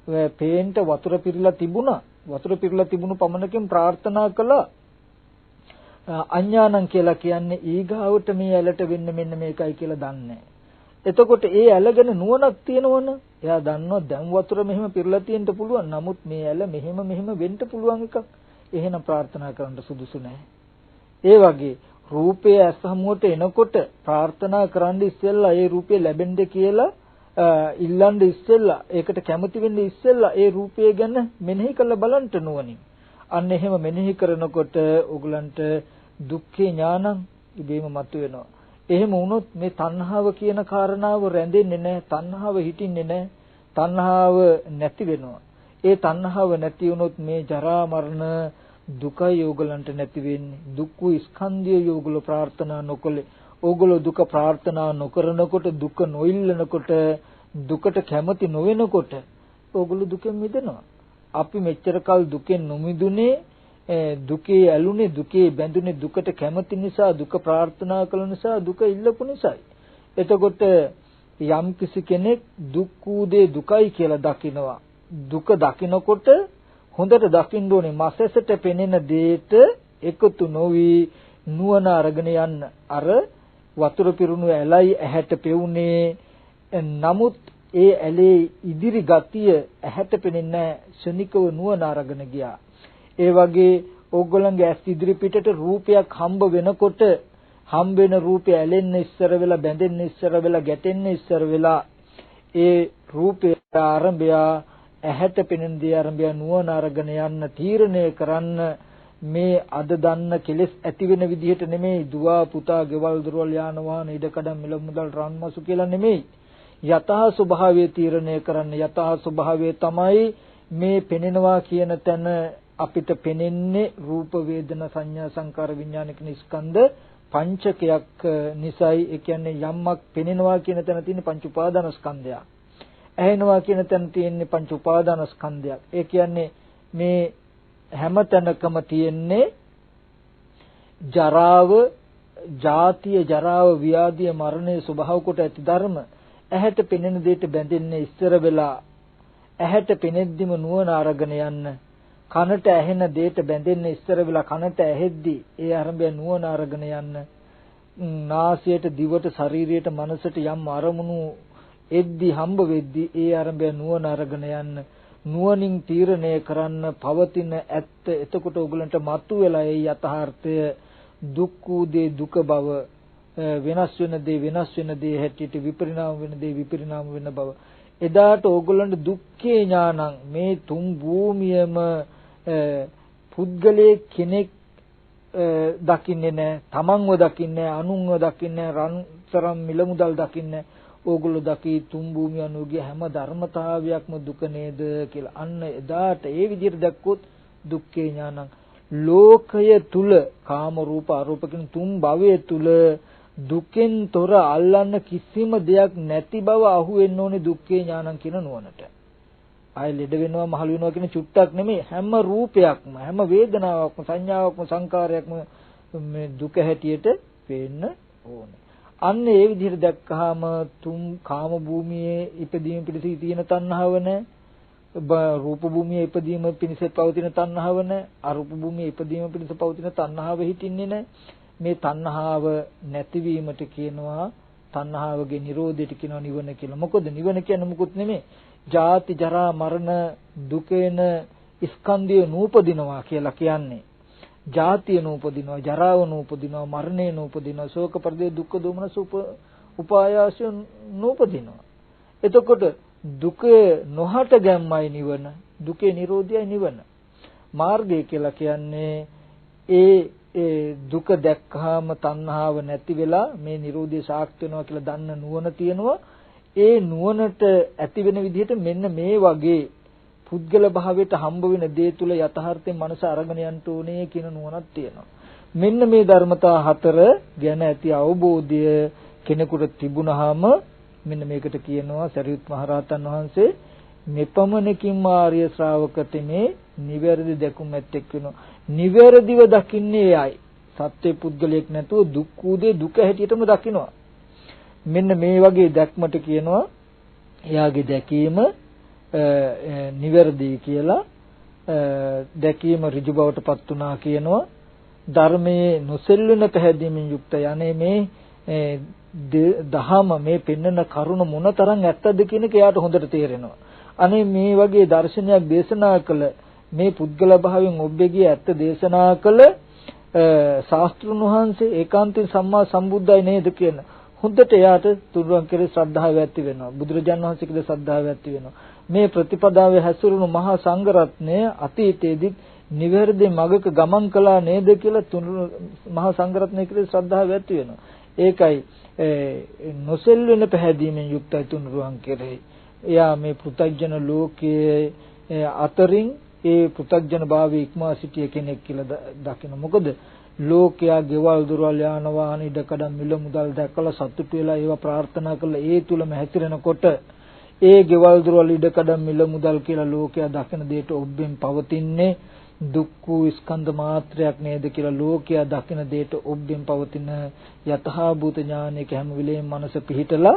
නැහැ. පේන්ට වතුර පිරලා තිබුණා. වතුර පිරලා තිබුණු පමණකින් ප්‍රාර්ථනා කළා. අඥානං කියලා කියන්නේ ඊගාවට මේ ඇලට වෙන්නේ මෙන්න මේකයි කියලා දන්නේ. එතකොට ඒ ඇල ගැන නුවණක් තියෙනවනේ. එයා දන්නවා දැන් වතුර මෙහෙම පිරලා තියෙන්න පුළුවන්. නමුත් මේ ඇල මෙහෙම වෙන්න පුළුවන් එකක්. එහෙනම් ප්‍රාර්ථනා කරන්න සුදුසු නැහැ. ඒ වගේ රූපය ඇස හමුවට එනකොට ප්‍රාර්ථනා කරන්න ඉස්සෙල්ලා ඒ රූපය ලැබෙන්න කියලා ඉල්ලන්න ඉස්සෙල්ලා ඒකට කැමති වෙන්න ඉස්සෙල්ලා ඒ රූපය ගැන මෙනෙහි කරලා බලන්න නුවණින්. අන්න එහෙම මෙනෙහි කරනකොට ඕගලන්ට දුක්ඛේ ඥානං ඉබේම මතුවෙනවා. එහෙම වුණොත් මේ තණ්හාව කියන කාරණාව රැඳෙන්නේ නැහැ. තණ්හාව හිටින්නේ නැහැ. තණ්හාව නැති වෙනවා. ඒ තණ්හාව නැති වුණොත් මේ ජරා මරණ දුකයි ඕගලන්ට නැති වෙන්නේ. දුක් ස්කන්ධය ඕගොල්ලෝ ප්‍රාර්ථනා නොකළේ. ඕගොල්ලෝ දුක ප්‍රාර්ථනා නොකරනකොට, දුක නොඉල්ලනකොට, දුකට කැමති නොවෙනකොට ඕගොල්ලෝ දුකෙන් මිදෙනවා. අපි මෙච්චර කල් දුකෙන් නොමිදුනේ, දුකේ ඇලුනේ, දුකේ බැඳුනේ, දුකට කැමති නිසා, දුක ප්‍රාර්ථනා කළ නිසා, දුක ඉල්ලපු නිසායි. එතකොට යම් කිසි කෙනෙක් දුක් වූ දේ දුකයි කියලා දකිනවා. දුක දකිනකොට හොඳට දකින්න ඕනේ මසෙසට පෙනෙන දේට එකතු නොවි නුවණ අරගෙන යන්න. අර වතුර පිරුණු ඇලයි ඇහැට පෙවුනේ. නමුත් ඒ ඇලේ ඉදිරි ගතිය ඇහැට පෙනෙන්නේ ශනිකව නුවණ අරගෙන ගියා. ඒ වගේ ඕගොල්ලන්ගේ ඇස් ඉදිරි පිටට රූපයක් හම්බ වෙනකොට හම්බ වෙන රූපය ඇලෙන්න ඉස්සර වෙලා, බැඳෙන්න ඉස්සර වෙලා, ගැටෙන්න ඉස්සර වෙලා ඒ රූපය ආරම්භය ඇහැට පෙනෙන දේ ආරම්භය නුවණ අරගෙන යන්න, තීරණය කරන්න. මේ අද දන්න කෙලෙස් ඇති වෙන විදිහට නෙමෙයි, දුව පුතා ගෙවල් දොරවල් යාන වාහන ඉඩකඩම් මිල මුදල් රන්මසු කියලා නෙමෙයි. යථා ස්වභාවය තීරණය කරන්න. යථා ස්වභාවය තමයි මේ පෙනෙනවා කියන තැන අපිට පෙනෙන්නේ රූප වේදනා සංඥා සංකාර විඥාන කියන ස්කන්ධ පංචකයක් නිසායි. ඒ කියන්නේ යම්මක් පෙනෙනවා කියන තැන තියෙන පංච උපාදාන ස්කන්ධයක්. ඇහෙනවා කියන තැන තියෙන්නේ පංච උපාදාන ස්කන්ධයක්. ඒ කියන්නේ මේ හැම තැනකම තියෙන්නේ ජරාව, ජාතිය, ජරාව, ව්‍යාධිය, මරණය ස්වභාව කොට ඇති ධර්ම. ඇහැට පෙනෙන දෙයට බැඳෙන්නේ ඉස්සර වෙලා ඇහැට පෙනෙද්දිම නුවණ අරගෙන යන්න. කනට ඇහෙන දෙයට බැඳෙන්නේ ඉස්සර වෙලා කනට ඇහෙද්දි ඒ ආරම්භය නුවණ අරගෙන යන්න. නාසයට, දිවට, ශරීරයට, මනසට යම් අරමුණු එද්දි හම්බ වෙද්දි ඒ ආරම්භය නුවණ අරගෙන යන්න. නුවණින් තීරණය කරන්න පවතින ඇත්ත. එතකොට ඔයගලන්ට මතුවෙලා ඒ යථාර්ථය දුක් වූ දේ දුක බව, වෙනස් වෙන දේ වෙනස් වෙන දේ හැටියට, විපරිණාම වෙන දේ විපරිණාම වෙන බව. එදාට ඕගොල්ලන්ට දුක්ඛේ ඥානං, මේ තුන් භූමියම පුද්ගලයේ කෙනෙක් දකින්නේ නැහැ, තමන්ව දකින්නේ නැහැ, අනුන්ව දකින්නේ නැහැ, රන්තරම් මිල මුදල් දකින්නේ නැහැ. ඕගොල්ලෝ දකි තුන් භූමිය අනුගිය හැම ධර්මතාවයක්ම දුක නේද කියලා. අන්න එදාට ඒ විදිහට දැක්කොත් දුක්ඛේ ඥානං. ලෝකය තුල කාම රූප අරූප කියන තුන් භවය තුල දුකෙන් තොර අල්ලන්න කිසිම දෙයක් නැති බව අහුවෙන්න ඕනේ දුක්ඛේ ඥානං කියන නුවණට. ආය ලෙඩ වෙනවා, මහලු වෙනවා කියන චුට්ටක් නෙමෙයි, හැම රූපයක්ම, හැම වේදනාවක්ම, සංඥාවක්ම, සංකාරයක්ම මේ දුක හැටියට පේන්න ඕනේ. අන්න ඒ විදිහට දැක්කහම තුන් කාම භූමියේ ඉපදීම පිණිස තියෙන තණ්හාව නැහැ. රූප භූමියේ ඉපදීම පිණිස පවතින තණ්හාව නැහැ. අරූප භූමියේ ඉපදීම පිණිස පවතින තණ්හාව හිටින්නේ නැහැ. මේ තණ්හාව නැතිවීමට කියනවා, තණ්හාවගේ නිරෝධයට කියනවා නිවන කියලා. මොකද නිවන කියන්නේ මුකුත් නෙමෙයි. ජාති ජරා මරණ දුකේන ස්කන්ධය නූපදිනවා කියලා කියන්නේ. ජාතිය නූපදිනවා, ජරාව නූපදිනවා, මරණය නූපදිනවා, ශෝක පරිදේ දුක්ඛ දෝමනස උපායාසය නූපදිනවා. එතකොට දුක නොහට ගැම්මයි නිවන, දුකේ නිරෝධයයි නිවන. මාර්ගය කියලා කියන්නේ ඒ දුක දැක්කහම තණ්හාව නැති වෙලා මේ නිරෝධය සාක්ෂි වෙනවා කියලා දන්න නුවණ තියෙනවා. ඒ නුවණට ඇති වෙන විදිහට මෙන්න මේ වගේ පුද්ගල භාවයට හම්බ වෙන දේ තුල යථාර්ථයෙන් මනස අරගෙන යන්න ඕනේ කියන නුවණක් තියෙනවා. මෙන්න මේ ධර්මතා හතර ගැන ඇති අවබෝධය කෙනෙකුට තිබුණාම මෙන්න මේකට කියනවා සරියුත් මහරහතන් වහන්සේ මෙපමණකින් ආර්ය ශ්‍රාවකට මේ නිවැරදි දැකුම් ඇත්තෙක් වෙනවා. නිවැරදිව දකින්නේ එයයි. සත්‍ය පුද්ගලයෙක් නැතුව දුක් වූ දේ දුක හැටියටම දකිනවා. මෙන්න මේ වගේ දැක්මට කියනවා එයාගේ දැකීම නිවැරදි කියලා. දැකීම ඍජු බවට පත් වුණා කියනවා. ධර්මයේ නොසෙල්වෙන පැහැදීමෙන් යුක්ත යන්නේ මේ දහම මේ පෙන්වන කරුණ මොනතරම් ඇත්තද කියන එක එයාට හොඳට තේරෙනවා. අනේ මේ වගේ දර්ශනයක් දේශනා කළ මේ පුද්ගල භාවයෙන් ඔබ්බෙගේ ඇත්ත දේශනා කළ ශාස්ත්‍රඥ වහන්සේ ඒකාන්තයෙන් සම්මා සම්බුද්ධයි නේද කියන හොඳට එයාට තුරුවන් කෙරේ ශ්‍රද්ධාව ඇති වෙනවා. බුදුරජාණන් වහන්සේ කෙරේ ශ්‍රද්ධාව ඇති වෙනවා. මේ ප්‍රතිපදාවේ හැසිරුණු මහා සංඝරත්නය අතීතයේදී නිවැරදි මගක ගමන් කළා නේද කියලා මහා සංඝරත්නය කෙරේ ශ්‍රද්ධාව ඇති වෙනවා. ඒකයි නොසෙල් වෙන පැහැදීමෙන් යුක්තයි තුනුරුවන් කෙරෙහි. එයා මේ පෘථග්ජන ලෝකයේ අතරින් ඒ පෘථග්ජන භාවය ඉක්මවා සිටිය කෙනෙක් කියලා දකින. මොකද ලෝකයා ගෙවල් දොරවල් යාන වාහන ඉඩකඩම් මිල මුදල් දැකලා සතුටු වෙලා ඒවා ප්‍රාර්ථනා කරලා ඒ තුලම හැසිරෙනකොට ඒ ගෙවල් දොරවල් ඉඩකඩම් මිල මුදල් කියලා ලෝකයා දකින දෙයට ඔබෙන් පවතින්නේ දුක්ඛ ස්කන්ධ මාත්‍රයක් නේද කියලා ලෝකයා දකින දෙයට ඔබෙන් පවතින යතහා භූත ඥානයක හැම වෙලේම මනස පිහිටලා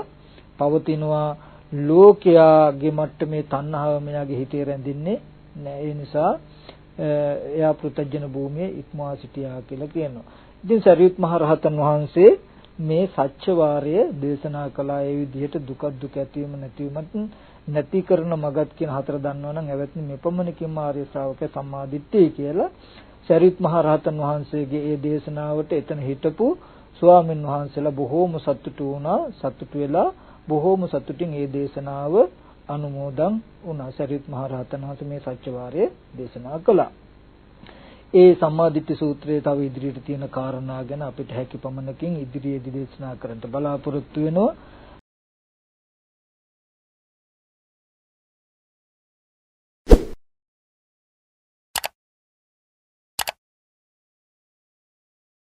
පවතිනවා. ලෝකයාගේ මට්ටමේ තණ්හාව මෙයාගේ හිතේ රැඳින්නේ නැහැ. ඒ නිසා එයා පෘථග්ජන භූමියේ ඉක්මවා සිටියා කියලා කියනවා. ඉතින් සරියුත් මහ රහතන් වහන්සේ මේ සත්‍ය වාරය දේශනා කළා. ඒ විදිහට දුක දුක ඇතිවීම නැතිවීමත් නැති කරන මගත් කියන හතර දන්නවනම් එවත්නි මෙපමණකින්ම ආර්ය ශ්‍රාවකයා සම්මාදිට්ඨිය කියලා සරියුත් මහ රහතන් වහන්සේගේ ඒ දේශනාවට එතන හිටපු ස්වාමීන් වහන්සේලා බොහෝම සතුටු වුණා. සතුටු වෙලා බොහෝම සතුටින් ඒ දේශනාව අනුමෝදන් වුණා. සරියුත් මහ රහතන් වහන්සේ මේ සත්‍ය වාරය දේශනා කළා. ඒ සම්මාදිට්ඨි සූත්‍රයේ තව ඉදිරියට තියෙන කාරණා ගැන අපිට හැකි පමණකින් ඉදිරියේදී දේශනා කරන්න බලාපොරොත්තු වෙනවා.